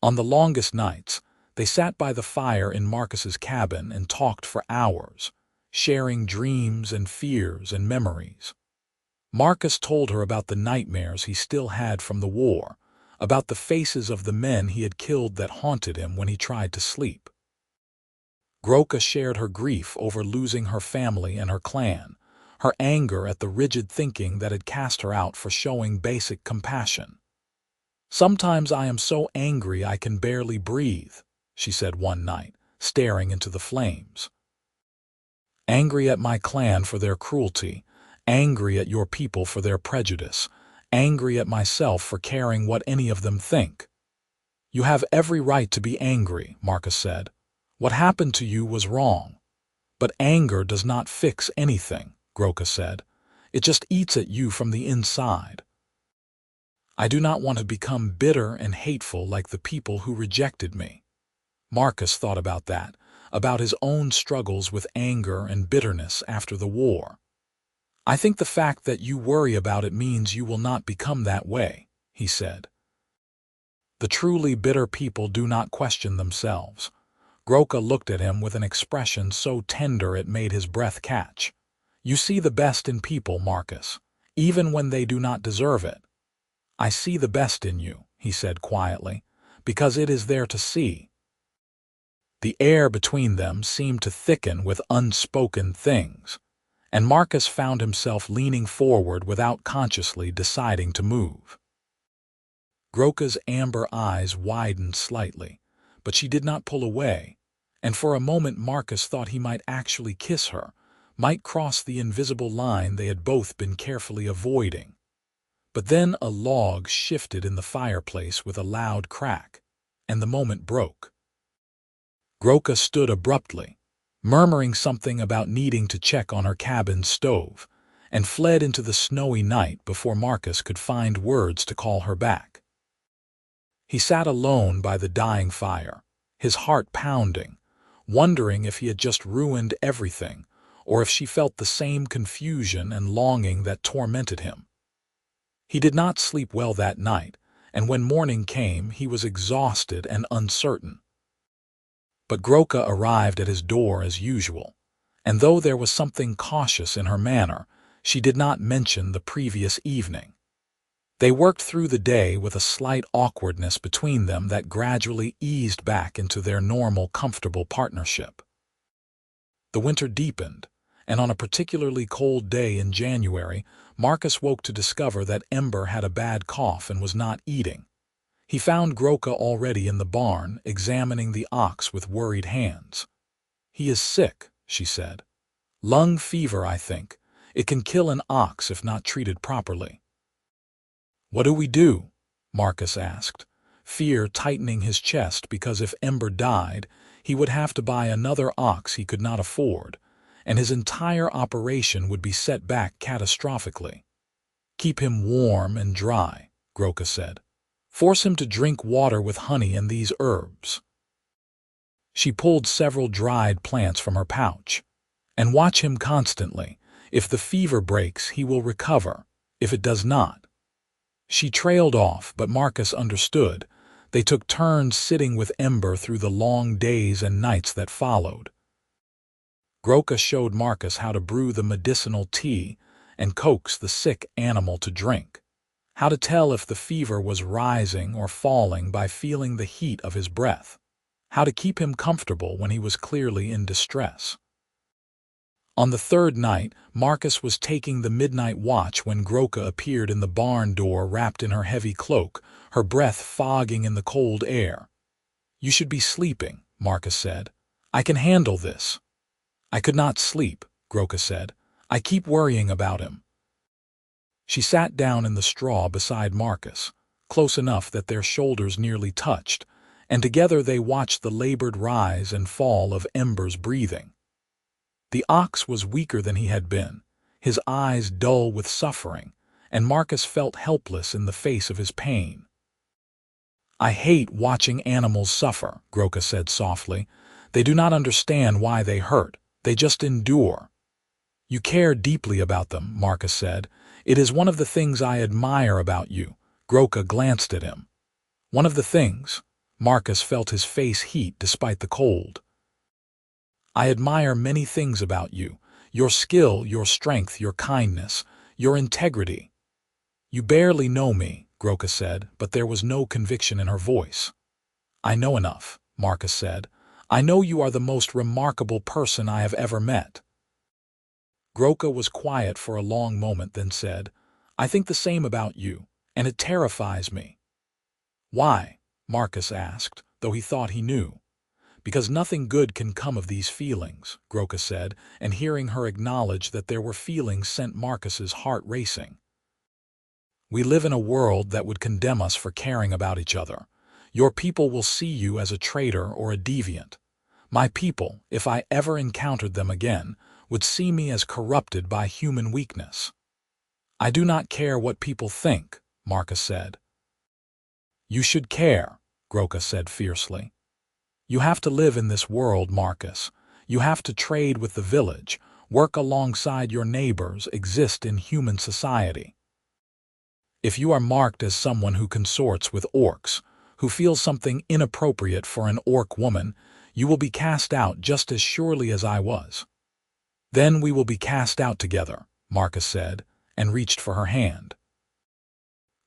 S1: On the longest nights, they sat by the fire in Marcus's cabin and talked for hours, sharing dreams and fears and memories. Marcus told her about the nightmares he still had from the war, about the faces of the men he had killed that haunted him when he tried to sleep. Groka shared her grief over losing her family and her clan, her anger at the rigid thinking that had cast her out for showing basic compassion. "Sometimes I am so angry I can barely breathe," she said one night, staring into the flames. "Angry at my clan for their cruelty, angry at your people for their prejudice, angry at myself for caring what any of them think." "You have every right to be angry," Marcus said. "What happened to you was wrong." "But anger does not fix anything," Groka said. "It just eats at you from the inside." "I do not want to become bitter and hateful like the people who rejected me." Marcus thought about that, about his own struggles with anger and bitterness after the war. "I think the fact that you worry about it means you will not become that way," he said. "The truly bitter people do not question themselves." Groka looked at him with an expression so tender it made his breath catch. "You see the best in people, Marcus, even when they do not deserve it." "I see the best in you," he said quietly, "because it is there to see." The air between them seemed to thicken with unspoken things, and Marcus found himself leaning forward without consciously deciding to move. Groka's amber eyes widened slightly, but she did not pull away, and for a moment Marcus thought he might actually kiss her, might cross the invisible line they had both been carefully avoiding. But then a log shifted in the fireplace with a loud crack, and the moment broke. Groka stood abruptly, murmuring something about needing to check on her cabin's stove, and fled into the snowy night before Marcus could find words to call her back. He sat alone by the dying fire, his heart pounding, wondering if he had just ruined everything, or if she felt the same confusion and longing that tormented him. He did not sleep well that night, and when morning came, he was exhausted and uncertain. But Groka arrived at his door as usual, and though there was something cautious in her manner, she did not mention the previous evening. They worked through the day with a slight awkwardness between them that gradually eased back into their normal, comfortable partnership. The winter deepened, and on a particularly cold day in January, Marcus woke to discover that Ember had a bad cough and was not eating. He found Groka already in the barn, examining the ox with worried hands. "He is sick," she said. "Lung fever, I think. It can kill an ox if not treated properly." "What do we do?" Marcus asked, fear tightening his chest because if Ember died, he would have to buy another ox he could not afford, and his entire operation would be set back catastrophically. "Keep him warm and dry," Groka said. "Force him to drink water with honey and these herbs." She pulled several dried plants from her pouch. "And watch him constantly. If the fever breaks, he will recover. If it does not—" She trailed off, but Marcus understood. They took turns sitting with Ember through the long days and nights that followed. Groka showed Marcus how to brew the medicinal tea and coax the sick animal to drink, how to tell if the fever was rising or falling by feeling the heat of his breath, how to keep him comfortable when he was clearly in distress. On the third night, Marcus was taking the midnight watch when Groka appeared in the barn door wrapped in her heavy cloak, her breath fogging in the cold air. "You should be sleeping," Marcus said. "I can handle this." "I could not sleep," Groka said. "I keep worrying about him." She sat down in the straw beside Marcus, close enough that their shoulders nearly touched, and together they watched the labored rise and fall of Ember's breathing. The ox was weaker than he had been, his eyes dull with suffering, and Marcus felt helpless in the face of his pain. "I hate watching animals suffer," Groka said softly. "They do not understand why they hurt. They just endure." "You care deeply about them," Marcus said. "It is one of the things I admire about you." Groka glanced at him. "One of the things?" Marcus felt his face heat despite the cold. "I admire many things about you. Your skill, your strength, your kindness, your integrity." "You barely know me," Groka said, but there was no conviction in her voice. "I know enough," Marcus said. "I know you are the most remarkable person I have ever met." Groka was quiet for a long moment, then said, "I think the same about you, and it terrifies me." "Why?" Marcus asked, though he thought he knew. "Because nothing good can come of these feelings," Groka said, and hearing her acknowledge that there were feelings sent Marcus's heart racing. "We live in a world that would condemn us for caring about each other. Your people will see you as a traitor or a deviant. My people, if I ever encountered them again, would see me as corrupted by human weakness." "I do not care what people think," Marcus said. "You should care," Groka said fiercely. "You have to live in this world, Marcus. You have to trade with the village, work alongside your neighbors, exist in human society. If you are marked as someone who consorts with orcs, who feels something inappropriate for an orc woman, you will be cast out just as surely as I was." "Then we will be cast out together," Marcus said, and reached for her hand.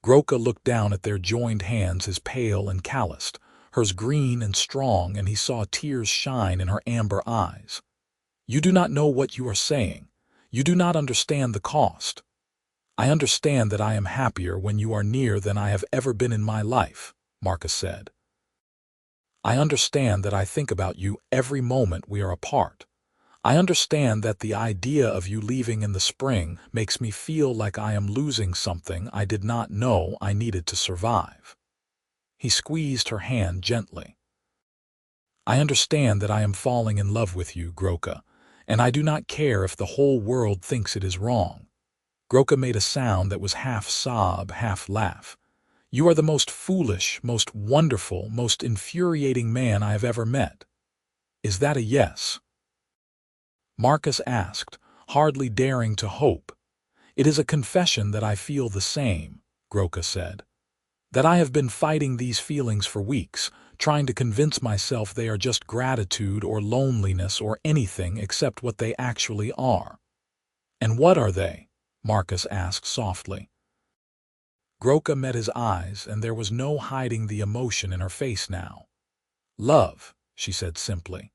S1: Groka looked down at their joined hands, his pale and calloused, hers green and strong, and he saw tears shine in her amber eyes. "You do not know what you are saying. You do not understand the cost." "I understand that I am happier when you are near than I have ever been in my life," Marcus said. "I understand that I think about you every moment we are apart. I understand that the idea of you leaving in the spring makes me feel like I am losing something I did not know I needed to survive. He squeezed her hand gently. I understand that I am falling in love with you, Groka, and I do not care if the whole world thinks it is wrong. Groka made a sound that was half sob, half laugh. You are the most foolish, most wonderful, most infuriating man I have ever met. Is that a yes? Marcus asked, hardly daring to hope. It is a confession that I feel the same, Groka said. That I have been fighting these feelings for weeks, trying to convince myself they are just gratitude or loneliness or anything except what they actually are. And what are they? Marcus asked softly. Groka met his eyes, and there was no hiding the emotion in her face now. Love, she said simply.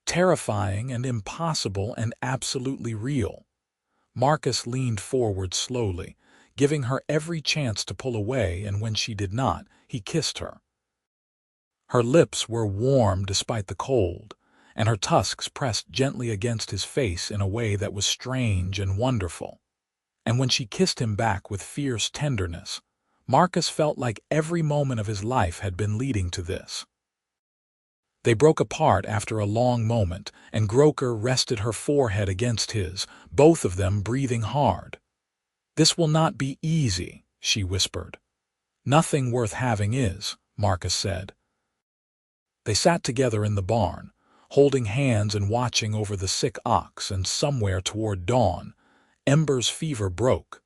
S1: Terrifying and impossible and absolutely real. Marcus leaned forward slowly, giving her every chance to pull away, and when she did not, he kissed her. Her lips were warm despite the cold, and her tusks pressed gently against his face in a way that was strange and wonderful. And when she kissed him back with fierce tenderness, Marcus felt like every moment of his life had been leading to this. They broke apart after a long moment, and Groker rested her forehead against his, both of them breathing hard. This will not be easy, she whispered. Nothing worth having is, Marcus said. They sat together in the barn, holding hands and watching over the sick ox, and somewhere toward dawn, Ember's fever broke.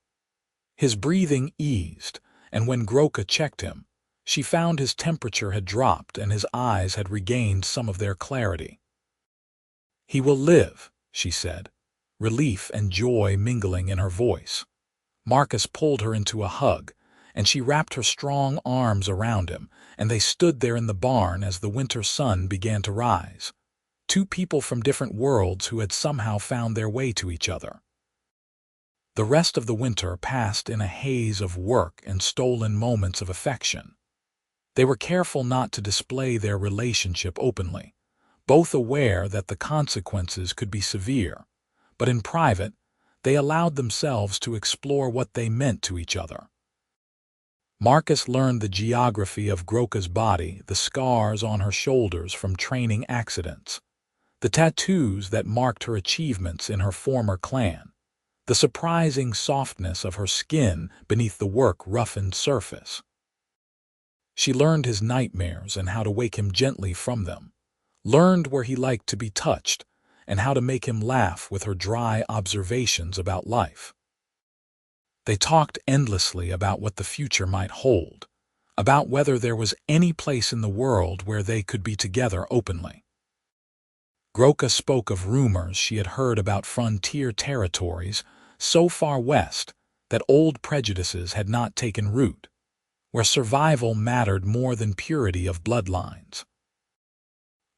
S1: His breathing eased, and when Groka checked him, she found his temperature had dropped and his eyes had regained some of their clarity. He will live, she said, relief and joy mingling in her voice. Marcus pulled her into a hug, and she wrapped her strong arms around him, and they stood there in the barn as the winter sun began to rise. Two people from different worlds who had somehow found their way to each other. The rest of the winter passed in a haze of work and stolen moments of affection. They were careful not to display their relationship openly, both aware that the consequences could be severe, but in private, they allowed themselves to explore what they meant to each other. Marcus learned the geography of Groka's body, the scars on her shoulders from training accidents, the tattoos that marked her achievements in her former clan, the surprising softness of her skin beneath the work-roughened surface. She learned his nightmares and how to wake him gently from them, learned where he liked to be touched, and how to make him laugh with her dry observations about life. They talked endlessly about what the future might hold, about whether there was any place in the world where they could be together openly. Groka spoke of rumors she had heard about frontier territories so far west that old prejudices had not taken root, where survival mattered more than purity of bloodlines.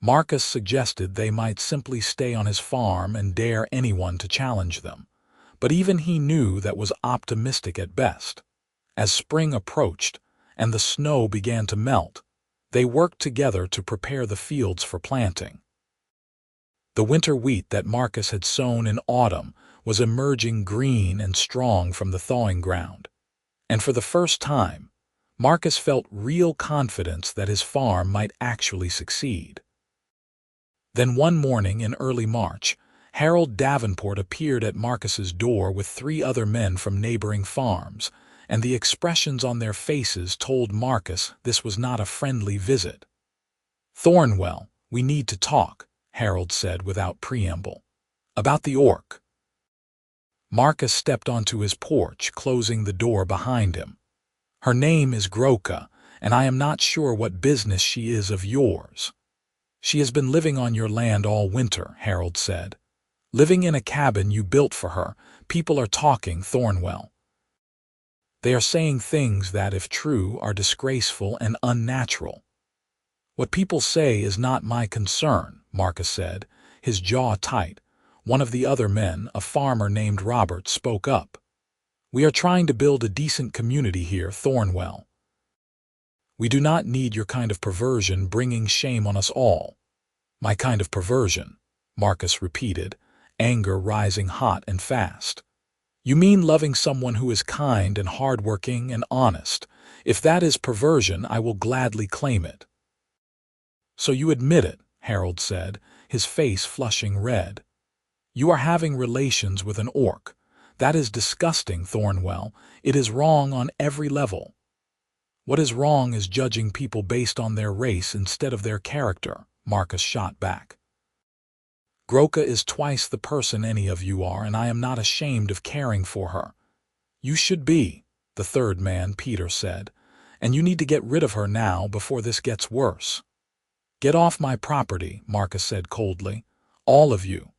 S1: Marcus suggested they might simply stay on his farm and dare anyone to challenge them, but even he knew that was optimistic at best. As spring approached and the snow began to melt, they worked together to prepare the fields for planting. The winter wheat that Marcus had sown in autumn was emerging green and strong from the thawing ground, and for the first time, Marcus felt real confidence that his farm might actually succeed. Then one morning in early March, Harold Davenport appeared at Marcus's door with 3 other men from neighboring farms, and the expressions on their faces told Marcus this was not a friendly visit. "Thornwell, we need to talk," Harold said without preamble. "About the orc." Marcus stepped onto his porch, closing the door behind him. "Her name is Groka, and I am not sure what business she is of yours." "She has been living on your land all winter," Harold said. "Living in a cabin you built for her. People are talking, Thornwell. They are saying things that, if true, are disgraceful and unnatural." "What people say is not my concern," Marcus said, his jaw tight. One of the other men, a farmer named Robert, spoke up. "We are trying to build a decent community here, Thornwell. We do not need your kind of perversion bringing shame on us all." "My kind of perversion," Marcus repeated, anger rising hot and fast. You mean loving someone who is kind and hardworking and honest. If that is perversion, I will gladly claim it. So you admit it, Harold said, his face flushing red. You are having relations with an orc. That is disgusting, Thornwell. It is wrong on every level. What is wrong is judging people based on their race instead of their character, Marcus shot back. Groka is twice the person any of you are, and I am not ashamed of caring for her. You should be, the third man, Peter said, and you need to get rid of her now before this gets worse. Get off my property, Marcus said coldly. All of you.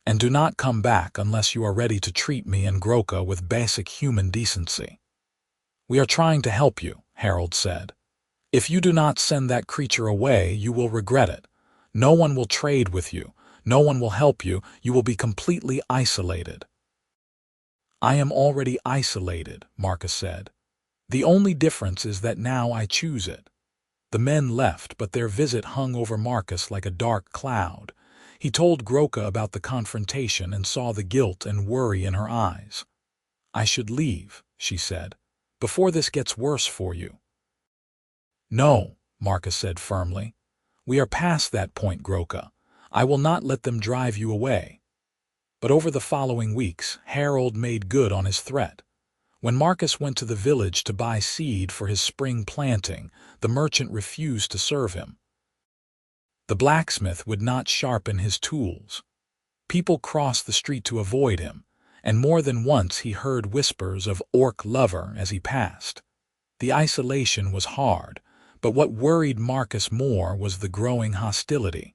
S1: And do not come back unless you are ready to treat me and Groka with basic human decency. We are trying to help you, Harold said. If you do not send that creature away, you will regret it. No one will trade with you. No one will help you. You will be completely isolated. I am already isolated, Marcus said. The only difference is that now I choose it. The men left, but their visit hung over Marcus like a dark cloud. He told Groka about the confrontation and saw the guilt and worry in her eyes. I should leave, she said, before this gets worse for you. No, Marcus said firmly. We are past that point, Groka. I will not let them drive you away. But over the following weeks, Harold made good on his threat. When Marcus went to the village to buy seed for his spring planting, the merchant refused to serve him. The blacksmith would not sharpen his tools. People crossed the street to avoid him, and more than once he heard whispers of orc lover as he passed. The isolation was hard, but what worried Marcus more was the growing hostility.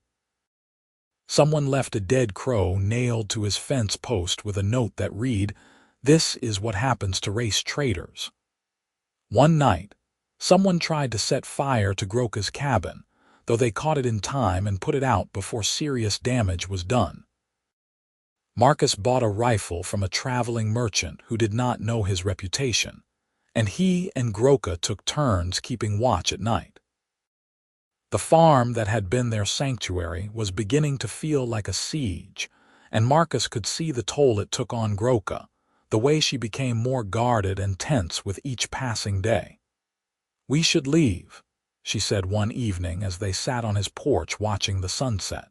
S1: Someone left a dead crow nailed to his fence post with a note that read, "This is what happens to race traitors." One night, someone tried to set fire to Groka's cabin, though they caught it in time and put it out before serious damage was done. Marcus bought a rifle from a traveling merchant who did not know his reputation, and he and Groka took turns keeping watch at night. The farm that had been their sanctuary was beginning to feel like a siege, and Marcus could see the toll it took on Groka, the way she became more guarded and tense with each passing day. We should leave, she said one evening as they sat on his porch watching the sunset.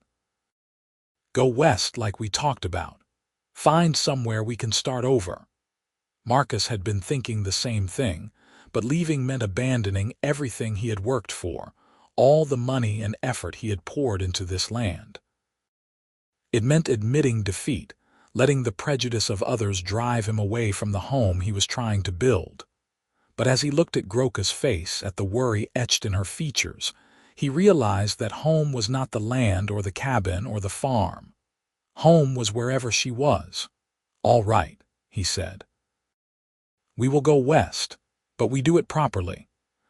S1: Go west like we talked about. Find somewhere we can start over. Marcus had been thinking the same thing, but leaving meant abandoning everything he had worked for, all the money and effort he had poured into this land. It meant admitting defeat, letting the prejudice of others drive him away from the home he was trying to build. But as he looked at Groka's face, at the worry etched in her features, he realized that home was not the land or the cabin or the farm. Home was wherever she was. All right, he said. We will go west, but we do it properly.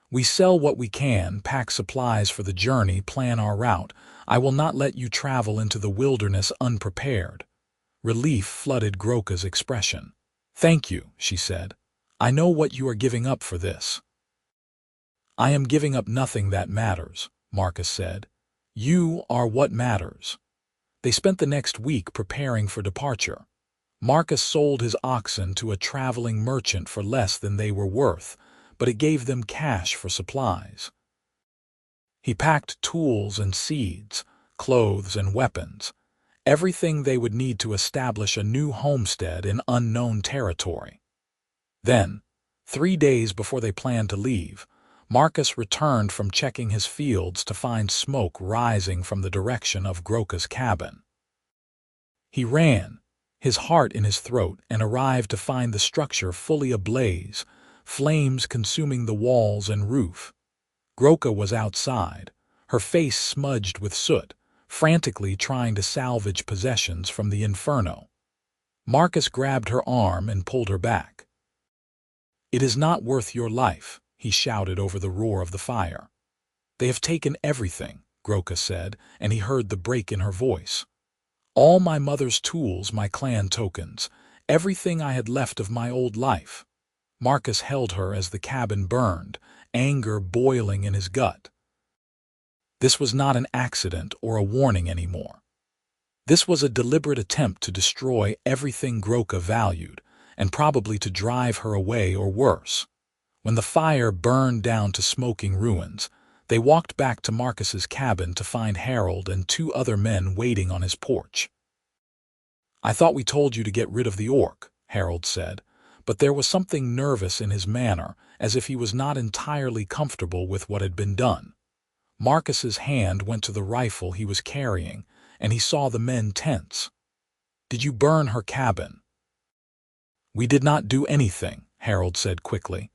S1: We sell what we can, pack supplies for the journey, plan our route. I will not let you travel into the wilderness unprepared. Relief flooded Groka's expression. Thank you, she said. I know what you are giving up for this. I am giving up nothing that matters, Marcus said. You are what matters. They spent the next week preparing for departure. Marcus sold his oxen to a traveling merchant for less than they were worth, but it gave them cash for supplies. He packed tools and seeds, clothes and weapons, everything they would need to establish a new homestead in unknown territory. Then, 3 days before they planned to leave, Marcus returned from checking his fields to find smoke rising from the direction of Groka's cabin. He ran, his heart in his throat, and arrived to find the structure fully ablaze, flames consuming the walls and roof. Groka was outside, her face smudged with soot, frantically trying to salvage possessions from the inferno. Marcus grabbed her arm and pulled her back. It is not worth your life, he shouted over the roar of the fire. They have taken everything, Groka said, and he heard the break in her voice. All my mother's tools, my clan tokens, everything I had left of my old life. Marcus held her as the cabin burned, anger boiling in his gut. This was not an accident or a warning anymore. This was a deliberate attempt to destroy everything Groka valued, and probably to drive her away or worse. When the fire burned down to smoking ruins, they walked back to Marcus's cabin to find Harold and two other men waiting on his porch. "I thought we told you to get rid of the orc," Harold said, but there was something nervous in his manner, as if he was not entirely comfortable with what had been done. Marcus's hand went to the rifle he was carrying, and he saw the men tense. "Did you burn her cabin?" "We did not do anything," Harold said quickly.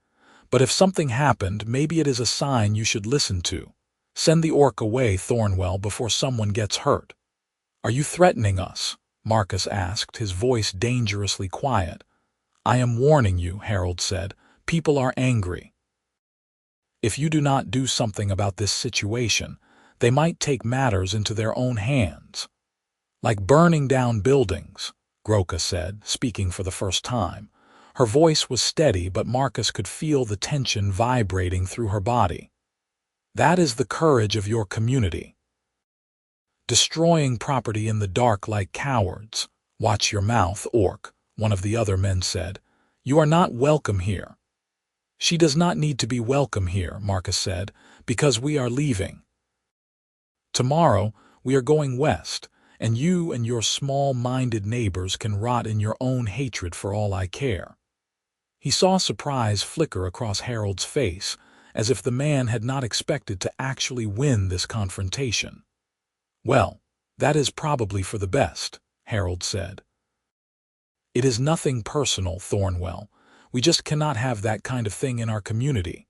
S1: "But if something happened, maybe it is a sign you should listen to. Send the orc away, Thornwell, before someone gets hurt." "Are you threatening us?" Marcus asked, his voice dangerously quiet. "I am warning you," Harold said. "People are angry. If you do not do something about this situation, they might take matters into their own hands." "Like burning down buildings," Groka said, speaking for the first time. Her voice was steady, but Marcus could feel the tension vibrating through her body. "That is the courage of your community. Destroying property in the dark like cowards." "Watch your mouth, orc," one of the other men said. "You are not welcome here." "She does not need to be welcome here," Marcus said, "because we are leaving. Tomorrow we are going west, and you and your small-minded neighbors can rot in your own hatred for all I care." He saw surprise flicker across Harold's face, as if the man had not expected to actually win this confrontation. "Well, that is probably for the best," Harold said. "It is nothing personal, Thornwell. We just cannot have that kind of thing in our community."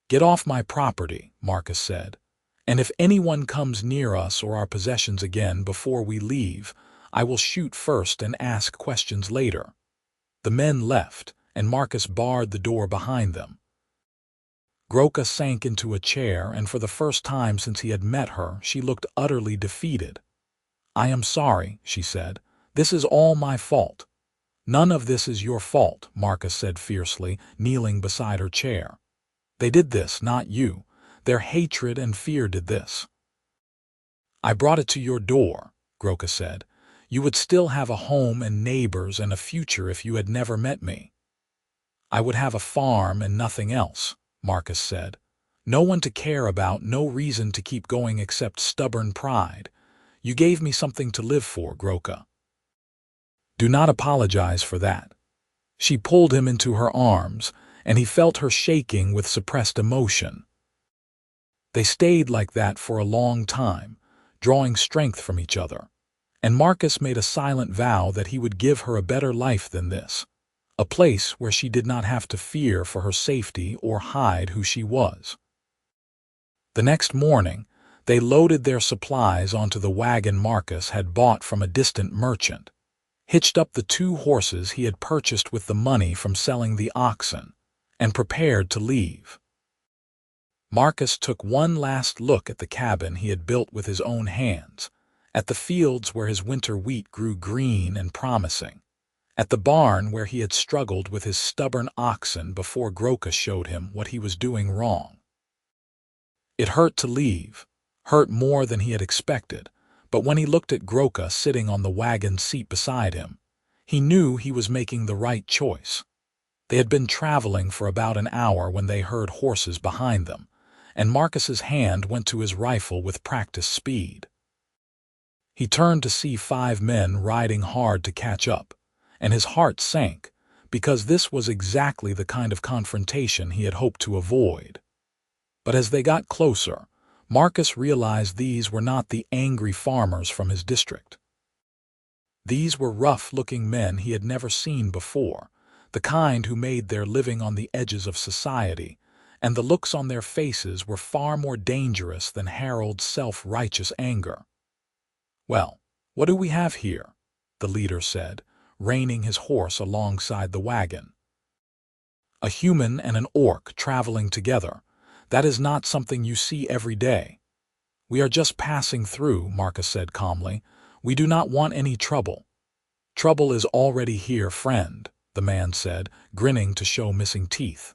S1: "Get off my property," Marcus said. "And if anyone comes near us or our possessions again before we leave, I will shoot first and ask questions later." The men left, and Marcus barred the door behind them. Groka sank into a chair, and for the first time since he had met her, she looked utterly defeated. "I am sorry," she said. "This is all my fault." "None of this is your fault," Marcus said fiercely, kneeling beside her chair. "They did this, not you. Their hatred and fear did this." "I brought it to your door," Groka said. "You would still have a home and neighbors and a future if you had never met me." "I would have a farm and nothing else," Marcus said. "No one to care about, no reason to keep going except stubborn pride. You gave me something to live for, Groka. Do not apologize for that." She pulled him into her arms, and he felt her shaking with suppressed emotion. They stayed like that for a long time, drawing strength from each other, and Marcus made a silent vow that he would give her a better life than this. A place where she did not have to fear for her safety or hide who she was. The next morning, they loaded their supplies onto the wagon Marcus had bought from a distant merchant, hitched up the 2 horses he had purchased with the money from selling the oxen, and prepared to leave. Marcus took one last look at the cabin he had built with his own hands, at the fields where his winter wheat grew green and promising, at the barn where he had struggled with his stubborn oxen before Groka showed him what he was doing wrong. It hurt to leave, hurt more than he had expected, but when he looked at Groka sitting on the wagon seat beside him, he knew he was making the right choice. They had been traveling for about an hour when they heard horses behind them, and Marcus's hand went to his rifle with practiced speed. He turned to see 5 men riding hard to catch up, and his heart sank, because this was exactly the kind of confrontation he had hoped to avoid. But as they got closer, Marcus realized these were not the angry farmers from his district. These were rough-looking men he had never seen before, the kind who made their living on the edges of society, and the looks on their faces were far more dangerous than Harold's self-righteous anger. "Well, what do we have here?" the leader said, reining his horse alongside the wagon. "A human and an orc traveling together. That is not something you see every day." "We are just passing through," Marcus said calmly. "We do not want any trouble." "Trouble is already here, friend," the man said, grinning to show missing teeth.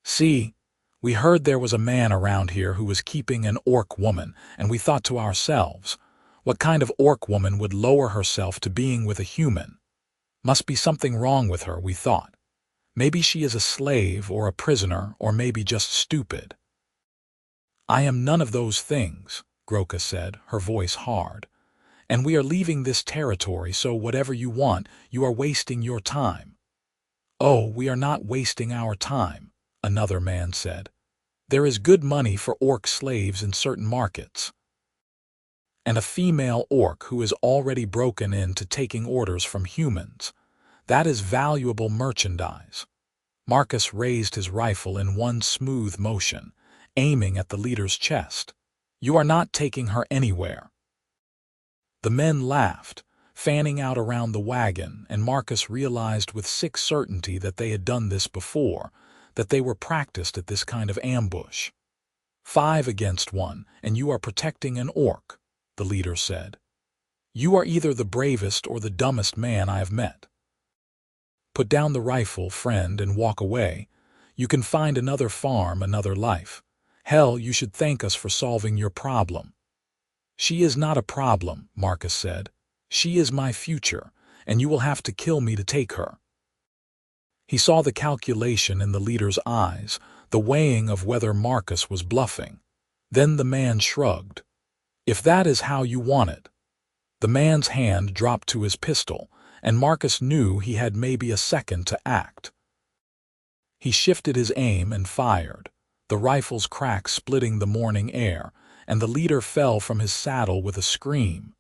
S1: "See, we heard there was a man around here who was keeping an orc woman, and we thought to ourselves, What kind of orc woman would lower herself to being with a human? Must be something wrong with her, we thought. Maybe she is a slave or a prisoner, or maybe just stupid. I am none of those things, Groka said, her voice hard. And we are leaving this territory, so whatever you want, you are wasting your time. Oh, we are not wasting our time, another man said. There is good money for orc slaves in certain markets. And a female orc who is already broken into taking orders from humans. That is valuable merchandise. Marcus raised his rifle in one smooth motion, aiming at the leader's chest. You are not taking her anywhere. The men laughed, fanning out around the wagon, and Marcus realized with sick certainty that they had done this before, that they were practiced at this kind of ambush. 5 against 1, and you are protecting an orc, the leader said. You are either the bravest or the dumbest man I have met. Put down the rifle, friend, and walk away. You can find another farm, another life. Hell, you should thank us for solving your problem. She is not a problem, Marcus said. She is my future, and you will have to kill me to take her. He saw the calculation in the leader's eyes, the weighing of whether Marcus was bluffing. Then the man shrugged. If that is how you want it. The man's hand dropped to his pistol, and Marcus knew he had maybe a second to act. He shifted his aim and fired, the rifle's crack splitting the morning air, and the leader fell from his saddle with a scream.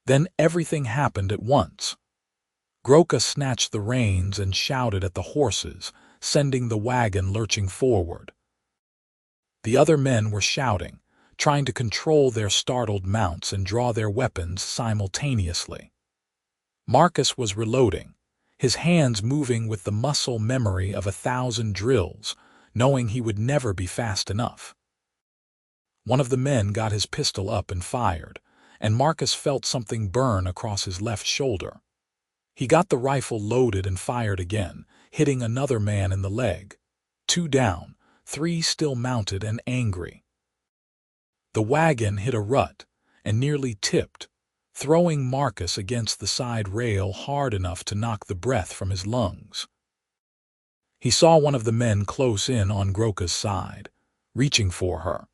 S1: Then everything happened at once. Groka snatched the reins and shouted at the horses, sending the wagon lurching forward. The other men were shouting, trying to control their startled mounts and draw their weapons simultaneously. Marcus was reloading, his hands moving with the muscle memory of 1,000 drills, knowing he would never be fast enough. One of the men got his pistol up and fired, and Marcus felt something burn across his left shoulder. He got the rifle loaded and fired again, hitting another man in the leg. 2 down, 3 still mounted and angry. The wagon hit a rut and nearly tipped, throwing Marcus against the side rail hard enough to knock the breath from his lungs. He saw one of the men close in on Groka's side, reaching for her,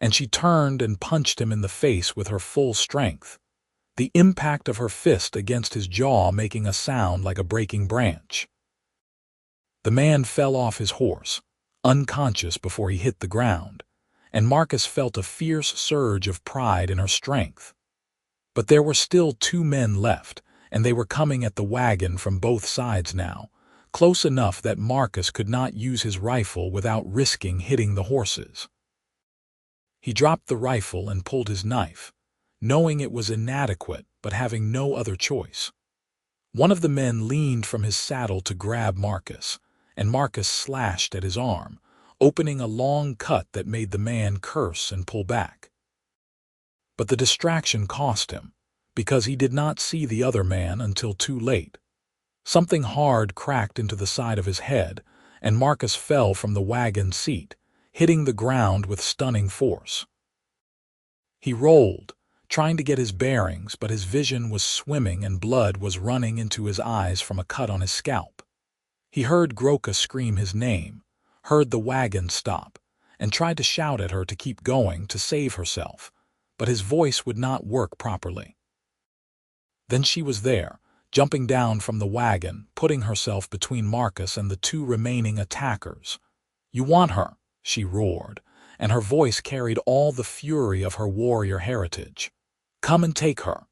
S1: and she turned and punched him in the face with her full strength, the impact of her fist against his jaw making a sound like a breaking branch. The man fell off his horse, unconscious before he hit the ground, and Marcus felt a fierce surge of pride in her strength. But there were still 2 men left, and they were coming at the wagon from both sides now, close enough that Marcus could not use his rifle without risking hitting the horses. He dropped the rifle and pulled his knife, knowing it was inadequate but having no other choice. One of the men leaned from his saddle to grab Marcus, and Marcus slashed at his arm, opening a long cut that made the man curse and pull back. But the distraction cost him, because he did not see the other man until too late. Something hard cracked into the side of his head, and Marcus fell from the wagon seat, hitting the ground with stunning force. He rolled, trying to get his bearings, but his vision was swimming and blood was running into his eyes from a cut on his scalp. He heard Groka scream his name, heard the wagon stop, and tried to shout at her to keep going to save herself, but his voice would not work properly. Then she was there, jumping down from the wagon, putting herself between Marcus and the 2 remaining attackers. "You want her," she roared, and her voice carried all the fury of her warrior heritage. "Come and take her."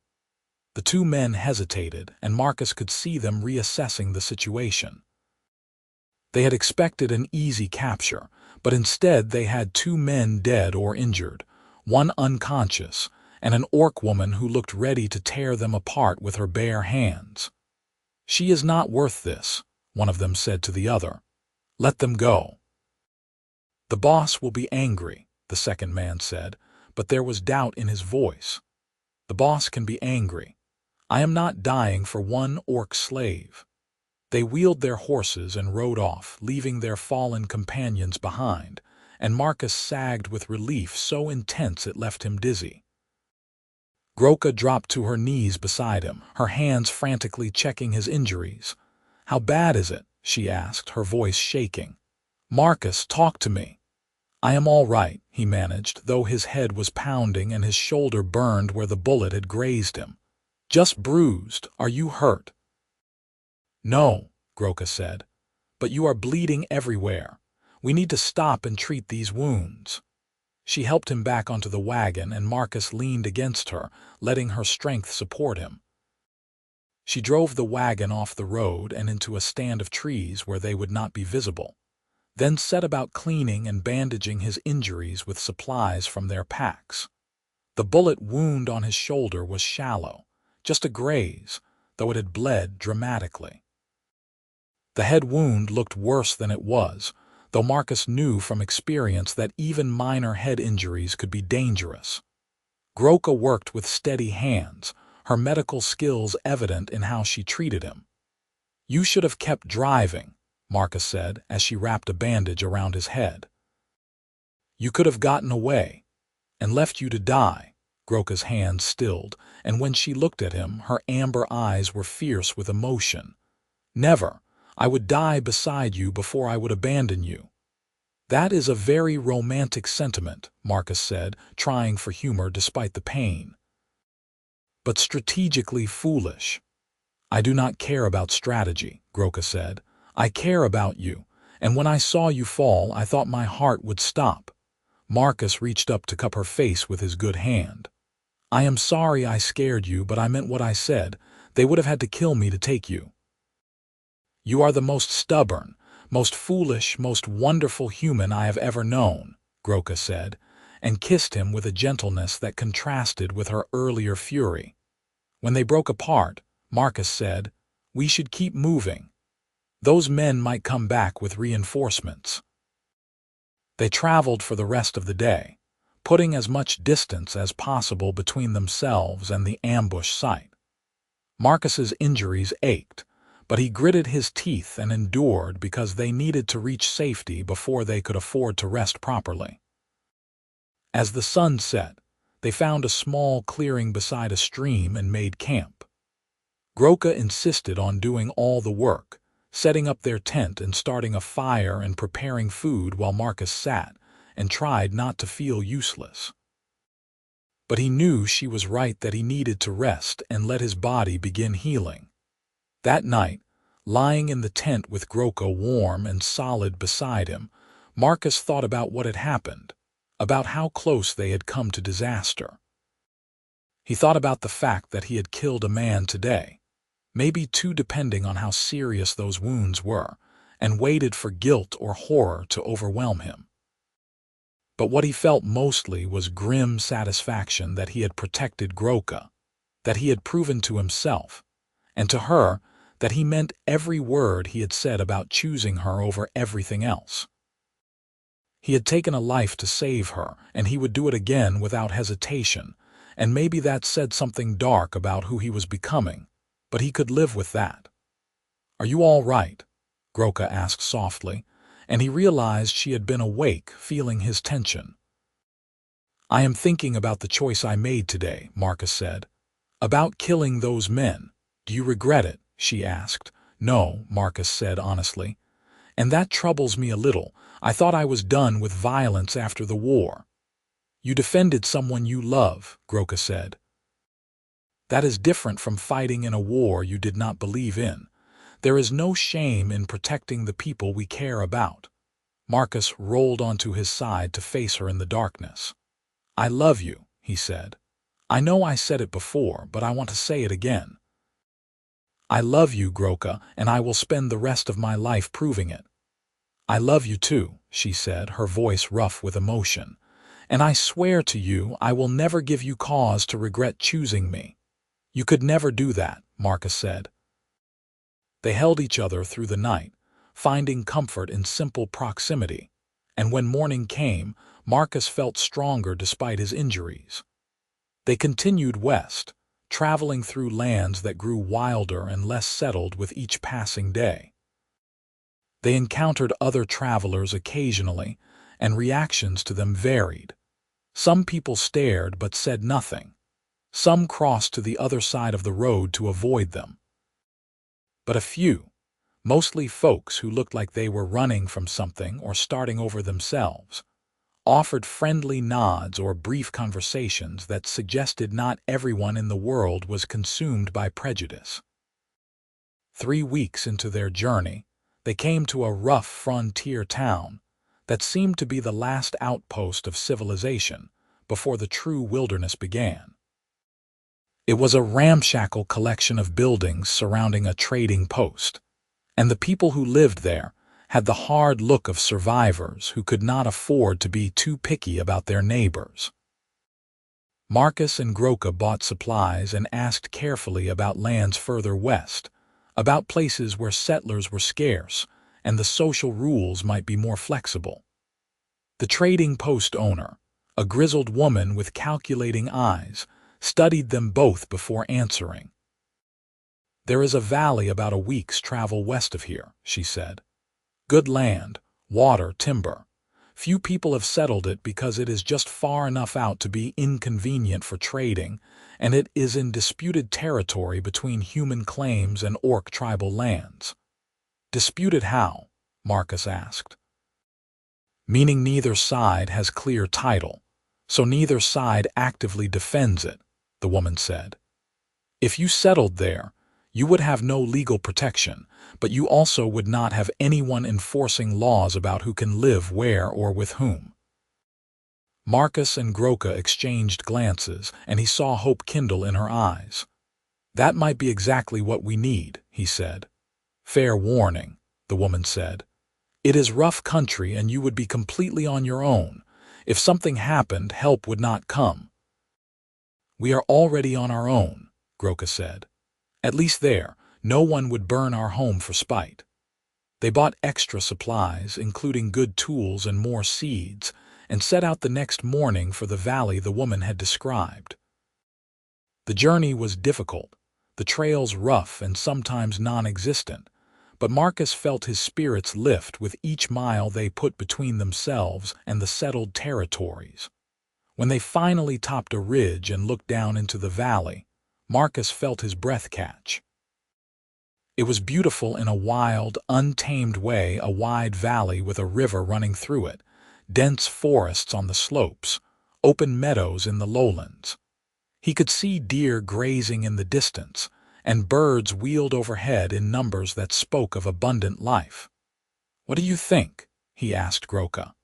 S1: The 2 men hesitated, and Marcus could see them reassessing the situation. They had expected an easy capture, but instead they had 2 men dead or injured, one unconscious, and an orc woman who looked ready to tear them apart with her bare hands. "She is not worth this," one of them said to the other. "Let them go." "The boss will be angry," the second man said, but there was doubt in his voice. "The boss can be angry. I am not dying for one orc slave." They wheeled their horses and rode off, leaving their fallen companions behind, and Marcus sagged with relief so intense it left him dizzy. Groka dropped to her knees beside him, her hands frantically checking his injuries. "How bad is it?" she asked, her voice shaking. "Marcus, talk to me." "I am all right," he managed, though his head was pounding and his shoulder burned where the bullet had grazed him. "Just bruised. Are you hurt?" "No," Groka said, "but you are bleeding everywhere. We need to stop and treat these wounds." She helped him back onto the wagon, and Marcus leaned against her, letting her strength support him. She drove the wagon off the road and into a stand of trees where they would not be visible, then set about cleaning and bandaging his injuries with supplies from their packs. The bullet wound on his shoulder was shallow, just a graze, though it had bled dramatically. The head wound looked worse than it was, though Marcus knew from experience that even minor head injuries could be dangerous. Groka worked with steady hands, her medical skills evident in how she treated him. "You should have kept driving," Marcus said as she wrapped a bandage around his head. "You could have gotten away and left you to die." Groka's hands stilled, and when she looked at him, her amber eyes were fierce with emotion. "Never. I would die beside you before I would abandon you." "That is a very romantic sentiment," Marcus said, trying for humor despite the pain. "But strategically foolish." "I do not care about strategy," Groka said. "I care about you, and when I saw you fall, I thought my heart would stop." Marcus reached up to cup her face with his good hand. "I am sorry I scared you, but I meant what I said. They would have had to kill me to take you." "You are the most stubborn, most foolish, most wonderful human I have ever known," Groka said, and kissed him with a gentleness that contrasted with her earlier fury. When they broke apart, Marcus said, "We should keep moving. Those men might come back with reinforcements." They traveled for the rest of the day, putting as much distance as possible between themselves and the ambush site. Marcus's injuries ached, but he gritted his teeth and endured because they needed to reach safety before they could afford to rest properly. As the sun set, they found a small clearing beside a stream and made camp. Groka insisted on doing all the work, setting up their tent and starting a fire and preparing food while Marcus sat and tried not to feel useless. But he knew she was right that he needed to rest and let his body begin healing. That night, lying in the tent with Groka warm and solid beside him, Marcus thought about what had happened, about how close they had come to disaster. He thought about the fact that he had killed a man today, maybe two depending on how serious those wounds were, and waited for guilt or horror to overwhelm him. But what he felt mostly was grim satisfaction that he had protected Groka, that he had proven to himself, and to her, that he meant every word he had said about choosing her over everything else. He had taken a life to save her, and he would do it again without hesitation, and maybe that said something dark about who he was becoming, but he could live with that. "Are you all right?" Groka asked softly, and he realized she had been awake, feeling his tension. "I am thinking about the choice I made today," Marcus said. "About killing those men. Do you regret it?" she asked. "No," Marcus said honestly. "And that troubles me a little. I thought I was done with violence after the war." "You defended someone you love," Groka said. "That is different from fighting in a war you did not believe in. There is no shame in protecting the people we care about." Marcus rolled onto his side to face her in the darkness. "I love you," he said. "I know I said it before, but I want to say it again." "I love you, Groka, and I will spend the rest of my life proving it." "I love you too," she said, her voice rough with emotion. "And I swear to you I will never give you cause to regret choosing me." "You could never do that," Marcus said. They held each other through the night, finding comfort in simple proximity, and when morning came, Marcus felt stronger despite his injuries. They continued west, traveling through lands that grew wilder and less settled with each passing day. They encountered other travelers occasionally, and reactions to them varied. Some people stared but said nothing. Some crossed to the other side of the road to avoid them. But a few, mostly folks who looked like they were running from something or starting over themselves, offered friendly nods or brief conversations that suggested not everyone in the world was consumed by prejudice. 3 weeks into their journey, they came to a rough frontier town that seemed to be the last outpost of civilization before the true wilderness began. It was a ramshackle collection of buildings surrounding a trading post, and the people who lived there had the hard look of survivors who could not afford to be too picky about their neighbors. Marcus and Groka bought supplies and asked carefully about lands further west, about places where settlers were scarce and the social rules might be more flexible. The trading post owner, a grizzled woman with calculating eyes, studied them both before answering. "There is a valley about a week's travel west of here," she said. "Good land, water, timber. Few people have settled it because it is just far enough out to be inconvenient for trading, and it is in disputed territory between human claims and orc tribal lands." "Disputed how?" Marcus asked. "Meaning neither side has clear title, so neither side actively defends it," the woman said. "If you settled there, you would have no legal protection, but you also would not have anyone enforcing laws about who can live where or with whom." Marcus and Groka exchanged glances, and he saw hope kindle in her eyes. "That might be exactly what we need," he said. "Fair warning," the woman said. "It is rough country and you would be completely on your own. If something happened, help would not come." "We are already on our own," Groka said. "At least there, no one would burn our home for spite." They bought extra supplies, including good tools and more seeds, and set out the next morning for the valley the woman had described. The journey was difficult, the trails rough and sometimes non-existent, but Marcus felt his spirits lift with each mile they put between themselves and the settled territories. When they finally topped a ridge and looked down into the valley, Marcus felt his breath catch. It was beautiful in a wild, untamed way, a wide valley with a river running through it, dense forests on the slopes, open meadows in the lowlands. He could see deer grazing in the distance, and birds wheeled overhead in numbers that spoke of abundant life. "What do you think?" he asked Groka.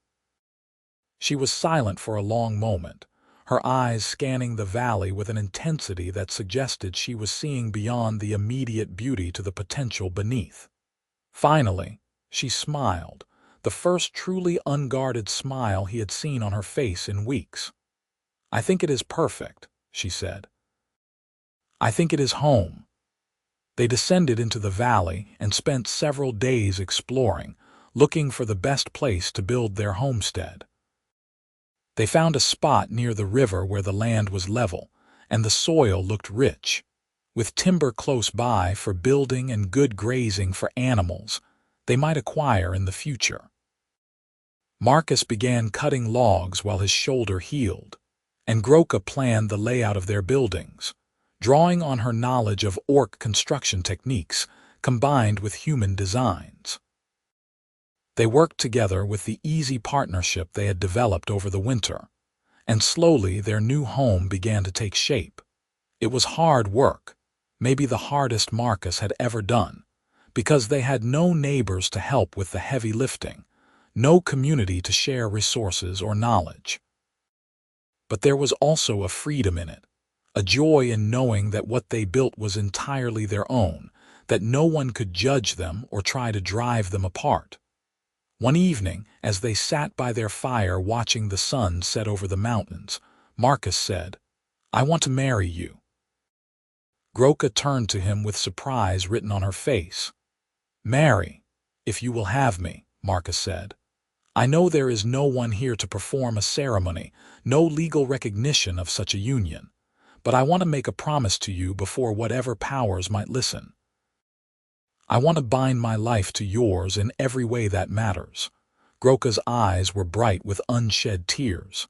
S1: She was silent for a long moment, her eyes scanning the valley with an intensity that suggested she was seeing beyond the immediate beauty to the potential beneath. Finally, she smiled, the first truly unguarded smile he had seen on her face in weeks. "I think it is perfect," she said. "I think it is home." They descended into the valley and spent several days exploring, looking for the best place to build their homestead. They found a spot near the river where the land was level, and the soil looked rich, with timber close by for building and good grazing for animals they might acquire in the future. Marcus began cutting logs while his shoulder healed, and Groka planned the layout of their buildings, drawing on her knowledge of orc construction techniques combined with human designs. They worked together with the easy partnership they had developed over the winter, and slowly their new home began to take shape. It was hard work, maybe the hardest Marcus had ever done, because they had no neighbors to help with the heavy lifting, no community to share resources or knowledge. But there was also a freedom in it, a joy in knowing that what they built was entirely their own, that no one could judge them or try to drive them apart. One evening, as they sat by their fire watching the sun set over the mountains, Marcus said, "I want to marry you." Groka turned to him with surprise written on her face. "Marry, if you will have me," Marcus said. "I know there is no one here to perform a ceremony, no legal recognition of such a union, but I want to make a promise to you before whatever powers might listen. I want to bind my life to yours in every way that matters." Groka's eyes were bright with unshed tears.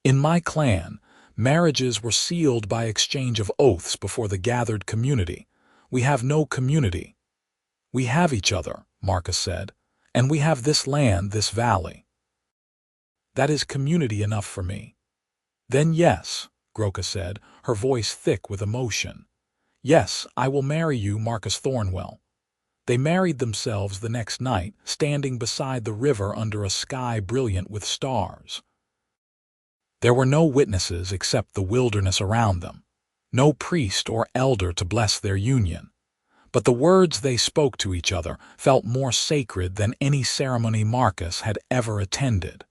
S1: "In my clan, Marriages were sealed by exchange of oaths before the gathered community. "We have no community. We have each other," Marcus said, "and we have this land, this valley. That is community enough for me." "Then yes," Groka said, her voice thick with emotion. "Yes, I will marry you, Marcus Thornwell." They married themselves the next night, standing beside the river under a sky brilliant with stars. There were no witnesses except the wilderness around them, no priest or elder to bless their union. But the words they spoke to each other felt more sacred than any ceremony Marcus had ever attended.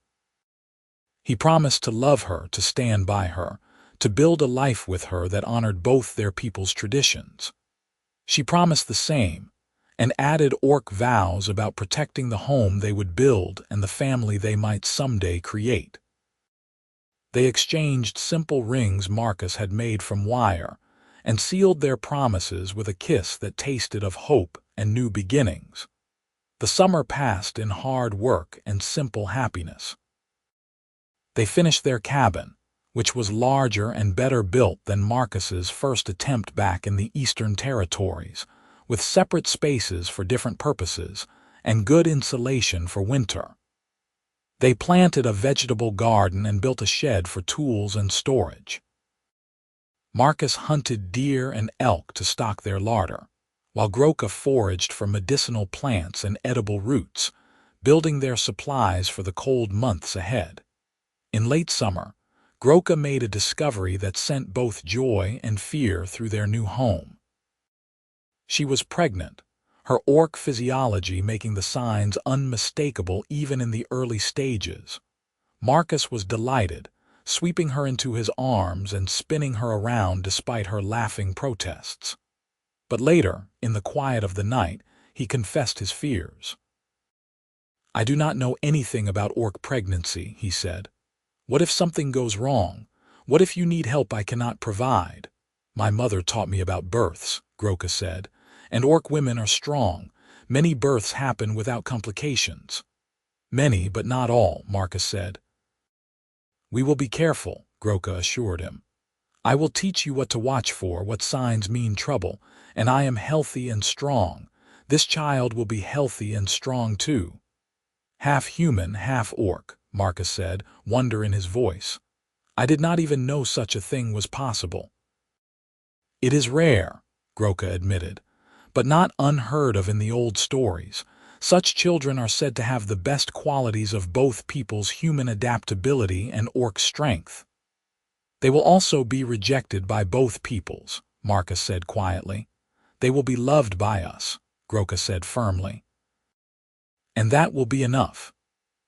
S1: He promised to love her, to stand by her, to build a life with her that honored both their people's traditions. She promised the same, and added orc vows about protecting the home they would build and the family they might someday create. They exchanged simple rings Marcus had made from wire, and sealed their promises with a kiss that tasted of hope and new beginnings. The summer passed in hard work and simple happiness. They finished their cabin, which was larger and better built than Marcus's first attempt back in the Eastern Territories, with separate spaces for different purposes and good insulation for winter. They planted a vegetable garden and built a shed for tools and storage. Marcus hunted deer and elk to stock their larder, while Groka foraged for medicinal plants and edible roots, building their supplies for the cold months ahead. In late summer, Groka made a discovery that sent both joy and fear through their new home. She was pregnant, her orc physiology making the signs unmistakable even in the early stages. Marcus was delighted, sweeping her into his arms and spinning her around despite her laughing protests. But later, in the quiet of the night, he confessed his fears. "I do not know anything about orc pregnancy," he said. "What if something goes wrong? What if you need help I cannot provide?" "My mother taught me about births," Groka said, "and orc women are strong. Many births happen without complications." "Many, but not all," Marcus said. "We will be careful," Groka assured him. "I will teach you what to watch for, what signs mean trouble, and I am healthy and strong. This child will be healthy and strong too." "Half human, half orc," Marcus said, wonder in his voice. "I did not even know such a thing was possible." "It is rare," Groka admitted, "but not unheard of in the old stories. Such children are said to have the best qualities of both people's human adaptability and orc strength." "They will also be rejected by both peoples," Marcus said quietly. "They will be loved by us," Groka said firmly. "And that will be enough."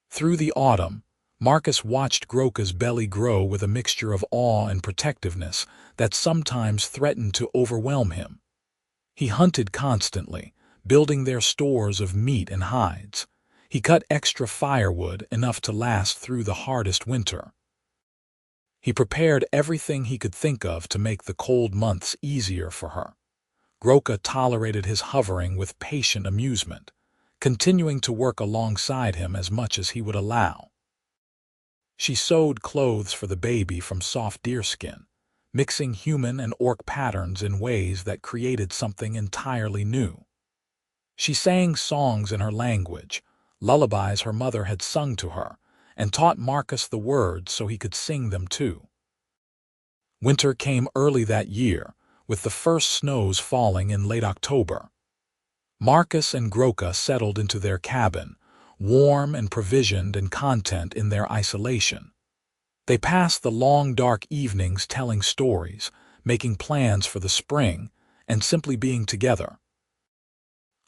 S1: Through the autumn, Marcus watched Groka's belly grow with a mixture of awe and protectiveness that sometimes threatened to overwhelm him. He hunted constantly, building their stores of meat and hides. He cut extra firewood, enough to last through the hardest winter. He prepared everything he could think of to make the cold months easier for her. Groka tolerated his hovering with patient amusement, continuing to work alongside him as much as he would allow. She sewed clothes for the baby from soft deerskin, mixing human and orc patterns in ways that created something entirely new. She sang songs in her language, lullabies her mother had sung to her, and taught Marcus the words so he could sing them too. Winter came early that year, with the first snows falling in late October. Marcus and Groka settled into their cabin, warm and provisioned and content in their isolation. They passed the long dark evenings telling stories, making plans for the spring, and simply being together.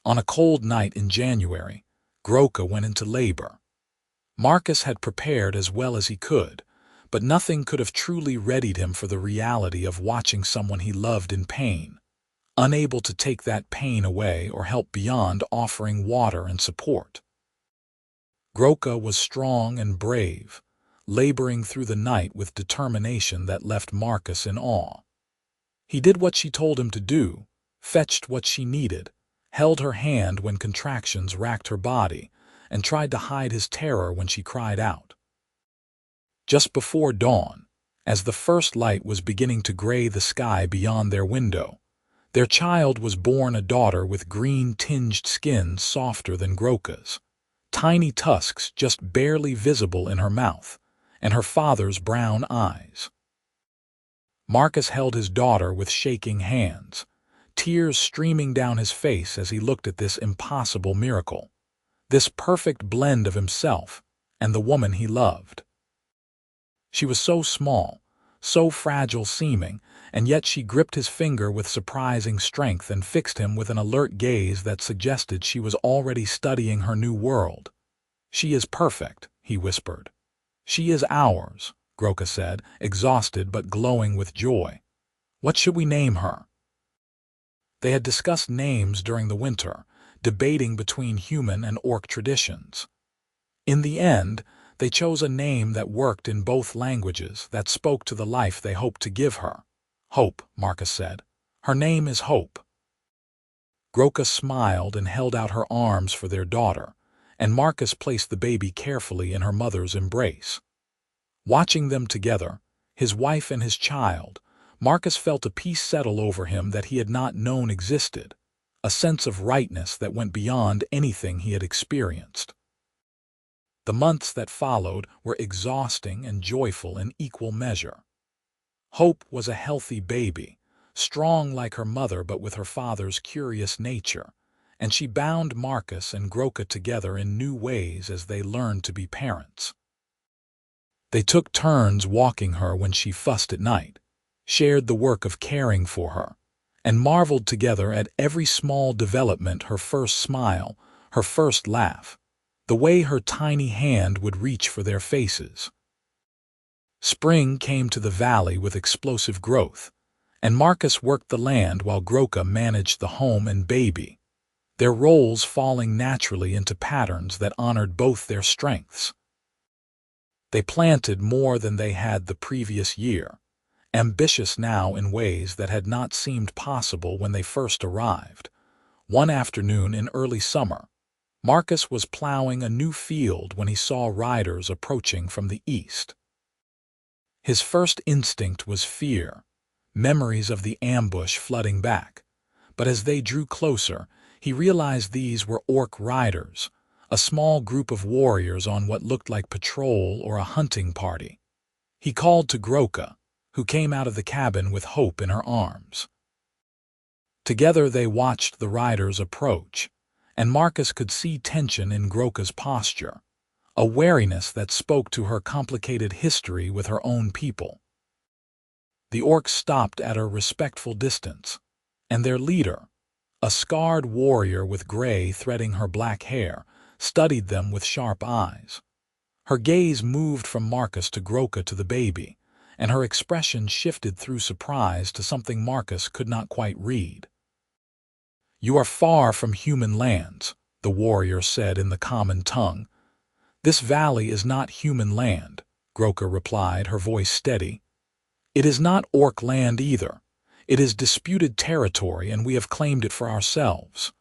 S1: On a cold night in January, Groka went into labor. Marcus had prepared as well as he could, but nothing could have truly readied him for the reality of watching someone he loved in pain, unable to take that pain away or help beyond offering water and support. Groka was strong and brave, laboring through the night with determination that left Marcus in awe. He did what she told him to do, fetched what she needed, held her hand when contractions racked her body, and tried to hide his terror when she cried out. Just before dawn, as the first light was beginning to gray the sky beyond their window. Their child was born a daughter with green-tinged skin softer than Groka's, tiny tusks just barely visible in her mouth, and her father's brown eyes. Marcus held his daughter with shaking hands, tears streaming down his face as he looked at this impossible miracle, this perfect blend of himself and the woman he loved. She was so small, so fragile seeming, and yet she gripped his finger with surprising strength and fixed him with an alert gaze that suggested she was already studying her new world. "She is perfect," he whispered. "She is ours," Groka said, exhausted but glowing with joy. "What should we name her?" They had discussed names during the winter, debating between human and orc traditions. In the end, they chose a name that worked in both languages, that spoke to the life they hoped to give her. "Hope," Marcus said. "Her name is Hope." Groka smiled and held out her arms for their daughter, and Marcus placed the baby carefully in her mother's embrace. Watching them together, his wife and his child, Marcus felt a peace settle over him that he had not known existed, a sense of rightness that went beyond anything he had experienced. The months that followed were exhausting and joyful in equal measure. Hope was a healthy baby, strong like her mother but with her father's curious nature, and she bound Marcus and Groka together in new ways as they learned to be parents. They took turns walking her when she fussed at night, shared the work of caring for her, and marveled together at every small development: her first smile, her first laugh, the way her tiny hand would reach for their faces. Spring came to the valley with explosive growth, and Marcus worked the land while Groka managed the home and baby, their roles falling naturally into patterns that honored both their strengths. They planted more than they had the previous year, ambitious now in ways that had not seemed possible when they first arrived. One afternoon in early summer, Marcus was plowing a new field when he saw riders approaching from the east. His first instinct was fear, memories of the ambush flooding back, but as they drew closer, he realized these were orc riders, a small group of warriors on what looked like patrol or a hunting party. He called to Groka, who came out of the cabin with Hope in her arms. Together they watched the riders approach, and Marcus could see tension in Groka's posture, a wariness that spoke to her complicated history with her own people. The orcs stopped at a respectful distance, and their leader, a scarred warrior with gray threading her black hair, studied them with sharp eyes. Her gaze moved from Marcus to Groka to the baby, and her expression shifted through surprise to something Marcus could not quite read. "You are far from human lands," the warrior said in the common tongue. "This valley is not human land," Groka replied, her voice steady. "It is not orc land either. It is disputed territory, and we have claimed it for ourselves."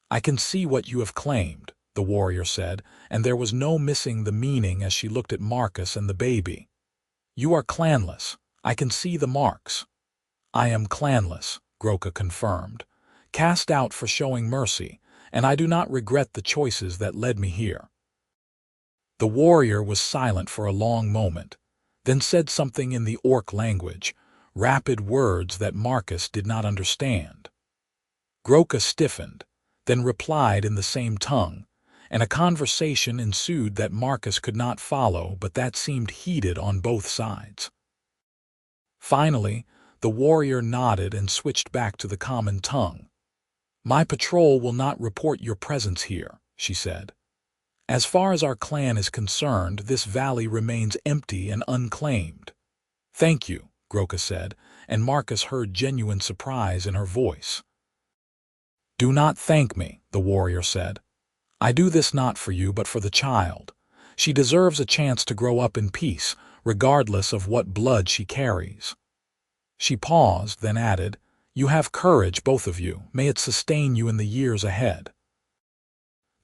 S1: "I can see what you have claimed," the warrior said, and there was no missing the meaning as she looked at Marcus and the baby. "You are clanless. I can see the marks." "I am clanless," Groka confirmed, "cast out for showing mercy, and I do not regret the choices that led me here." The warrior was silent for a long moment, then said something in the orc language, rapid words that Marcus did not understand. Groka stiffened, then replied in the same tongue, and a conversation ensued that Marcus could not follow but that seemed heated on both sides. Finally, the warrior nodded and switched back to the common tongue. "My patrol will not report your presence here," she said. "As far as our clan is concerned, this valley remains empty and unclaimed." "Thank you," Groka said, and Marcus heard genuine surprise in her voice. "Do not thank me," the warrior said. "I do this not for you but for the child. She deserves a chance to grow up in peace, regardless of what blood she carries." She paused, then added, "You have courage, both of you. May it sustain you in the years ahead."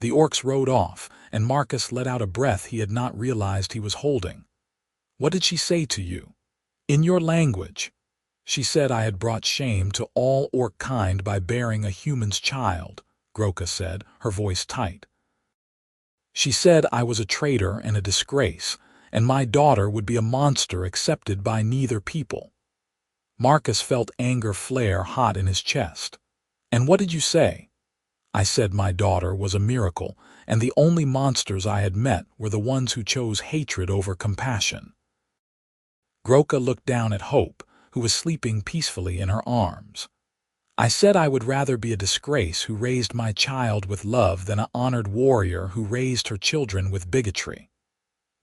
S1: The orcs rode off, and Marcus let out a breath he had not realized he was holding. What did she say to you? In your language. She said I had brought shame to all orc kind by bearing a human's child, Groka said, her voice tight. She said I was a traitor and a disgrace, and my daughter would be a monster accepted by neither people. Marcus felt anger flare hot in his chest. And what did you say? I said my daughter was a miracle, and the only monsters I had met were the ones who chose hatred over compassion. Groka looked down at Hope, who was sleeping peacefully in her arms. I said I would rather be a disgrace who raised my child with love than an honored warrior who raised her children with bigotry.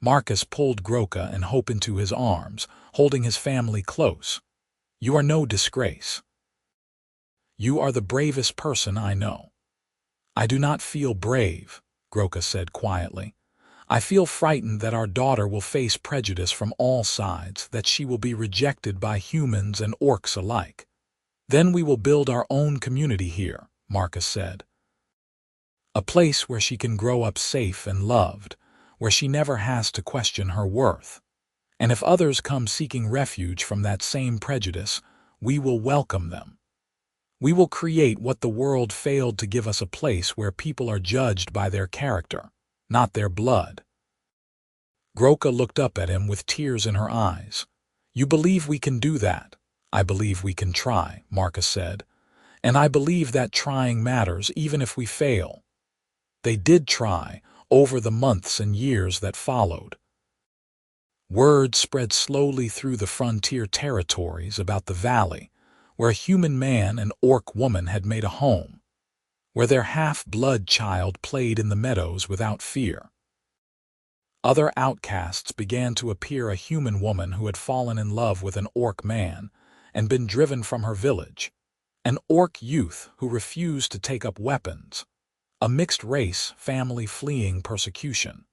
S1: Marcus pulled Groka and Hope into his arms, holding his family close. You are no disgrace. You are the bravest person I know. I do not feel brave, Groka said quietly. I feel frightened that our daughter will face prejudice from all sides, that she will be rejected by humans and orcs alike. Then we will build our own community here, Marcus said. A place where she can grow up safe and loved, where she never has to question her worth. And if others come seeking refuge from that same prejudice, we will welcome them. We will create what the world failed to give us, a place where people are judged by their character, not their blood. Groka looked up at him with tears in her eyes. You believe we can do that? I believe we can try, Marcus said. And I believe that trying matters even if we fail. They did try, over the months and years that followed. Word spread slowly through the frontier territories about the valley, where a human man and orc woman had made a home, where their half-blood child played in the meadows without fear. Other outcasts began to appear, a human woman who had fallen in love with an orc man and been driven from her village, an orc youth who refused to take up weapons, a mixed-race family fleeing persecution.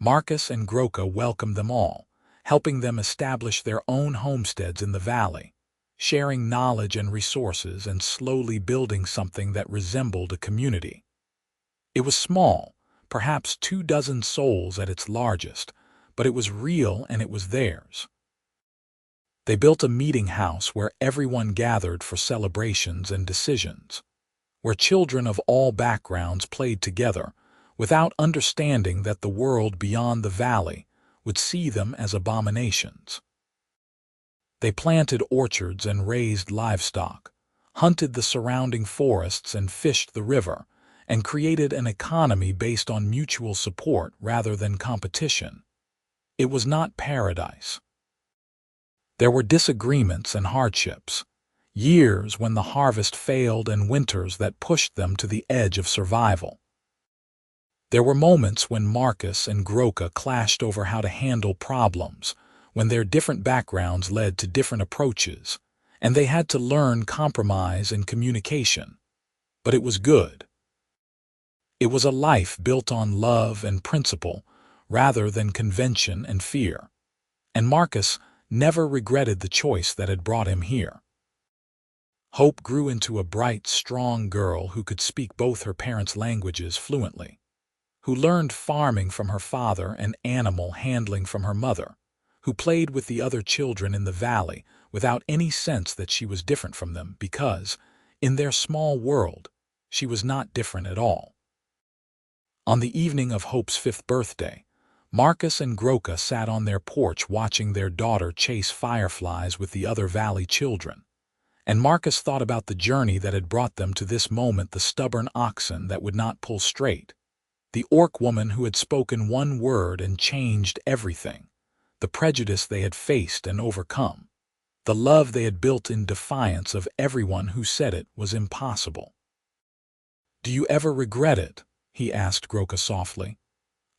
S1: Marcus and Groka welcomed them all, helping them establish their own homesteads in the valley, sharing knowledge and resources and slowly building something that resembled a community. It was small, perhaps 24 souls at its largest, but it was real and it was theirs. They built a meeting house where everyone gathered for celebrations and decisions, where children of all backgrounds played together, without understanding that the world beyond the valley would see them as abominations. They planted orchards and raised livestock, hunted the surrounding forests and fished the river, and created an economy based on mutual support rather than competition. It was not paradise. There were disagreements and hardships, years when the harvest failed and winters that pushed them to the edge of survival. There were moments when Marcus and Groka clashed over how to handle problems, when their different backgrounds led to different approaches, and they had to learn compromise and communication. But it was good. It was a life built on love and principle rather than convention and fear. And Marcus never regretted the choice that had brought him here. Hope grew into a bright, strong girl who could speak both her parents' languages fluently, who learned farming from her father and animal handling from her mother, who played with the other children in the valley without any sense that she was different from them because, in their small world, she was not different at all. On the evening of Hope's 5th birthday, Marcus and Groka sat on their porch watching their daughter chase fireflies with the other valley children. And Marcus thought about the journey that had brought them to this moment, the stubborn oxen that would not pull straight, the orc woman who had spoken one word and changed everything, the prejudice they had faced and overcome, the love they had built in defiance of everyone who said it was impossible. Do you ever regret it? He asked Groka softly.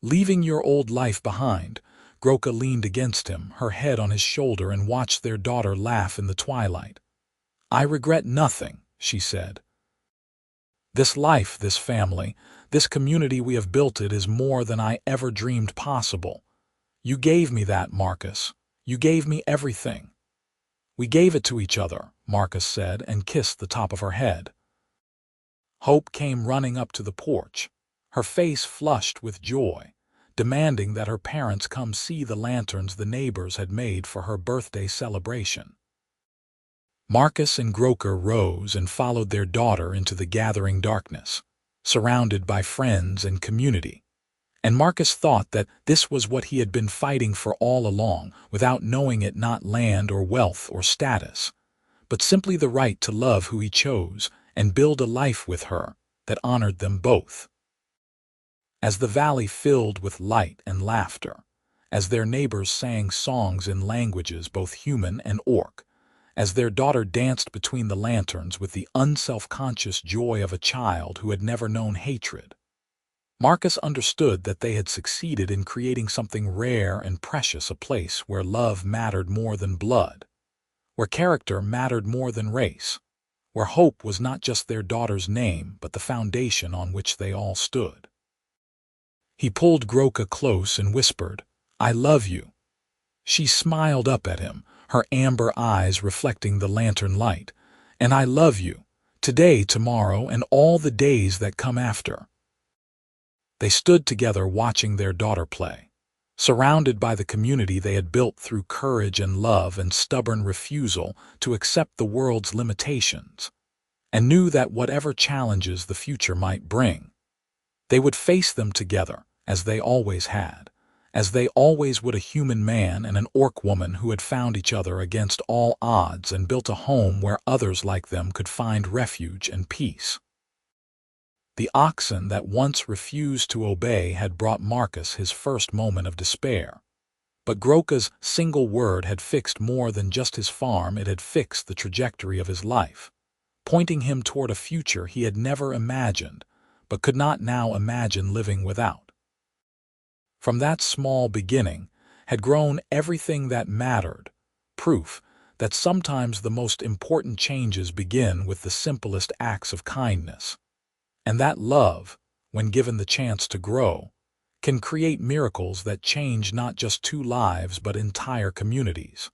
S1: Leaving your old life behind, Groka leaned against him, her head on his shoulder, and watched their daughter laugh in the twilight. I regret nothing, she said. This life, this family, this community we have built, it is more than I ever dreamed possible. You gave me that, Marcus. You gave me everything. We gave it to each other, Marcus said, and kissed the top of her head. Hope came running up to the porch, her face flushed with joy, demanding that her parents come see the lanterns the neighbors had made for her birthday celebration. Marcus and Groker rose and followed their daughter into the gathering darkness, surrounded by friends and community. And Marcus thought that this was what he had been fighting for all along, without knowing it, not land or wealth or status, but simply the right to love who he chose and build a life with her that honored them both. As the valley filled with light and laughter, as their neighbors sang songs in languages both human and orc, as their daughter danced between the lanterns with the unself-conscious joy of a child who had never known hatred, Marcus understood that they had succeeded in creating something rare and precious, a place where love mattered more than blood, where character mattered more than race, where hope was not just their daughter's name but the foundation on which they all stood. He pulled Groka close and whispered, "I love you." She smiled up at him, her amber eyes reflecting the lantern light. "And I love you, today, tomorrow, and all the days that come after." They stood together watching their daughter play, surrounded by the community they had built through courage and love and stubborn refusal to accept the world's limitations, and knew that whatever challenges the future might bring, they would face them together, as they always had, as they always would, a human man and an orc woman who had found each other against all odds and built a home where others like them could find refuge and peace. The oxen that once refused to obey had brought Marcus his first moment of despair. But Groka's single word had fixed more than just his farm, it had fixed the trajectory of his life, pointing him toward a future he had never imagined, but could not now imagine living without. From that small beginning had grown everything that mattered, proof that sometimes the most important changes begin with the simplest acts of kindness, and that love, when given the chance to grow, can create miracles that change not just two lives but entire communities.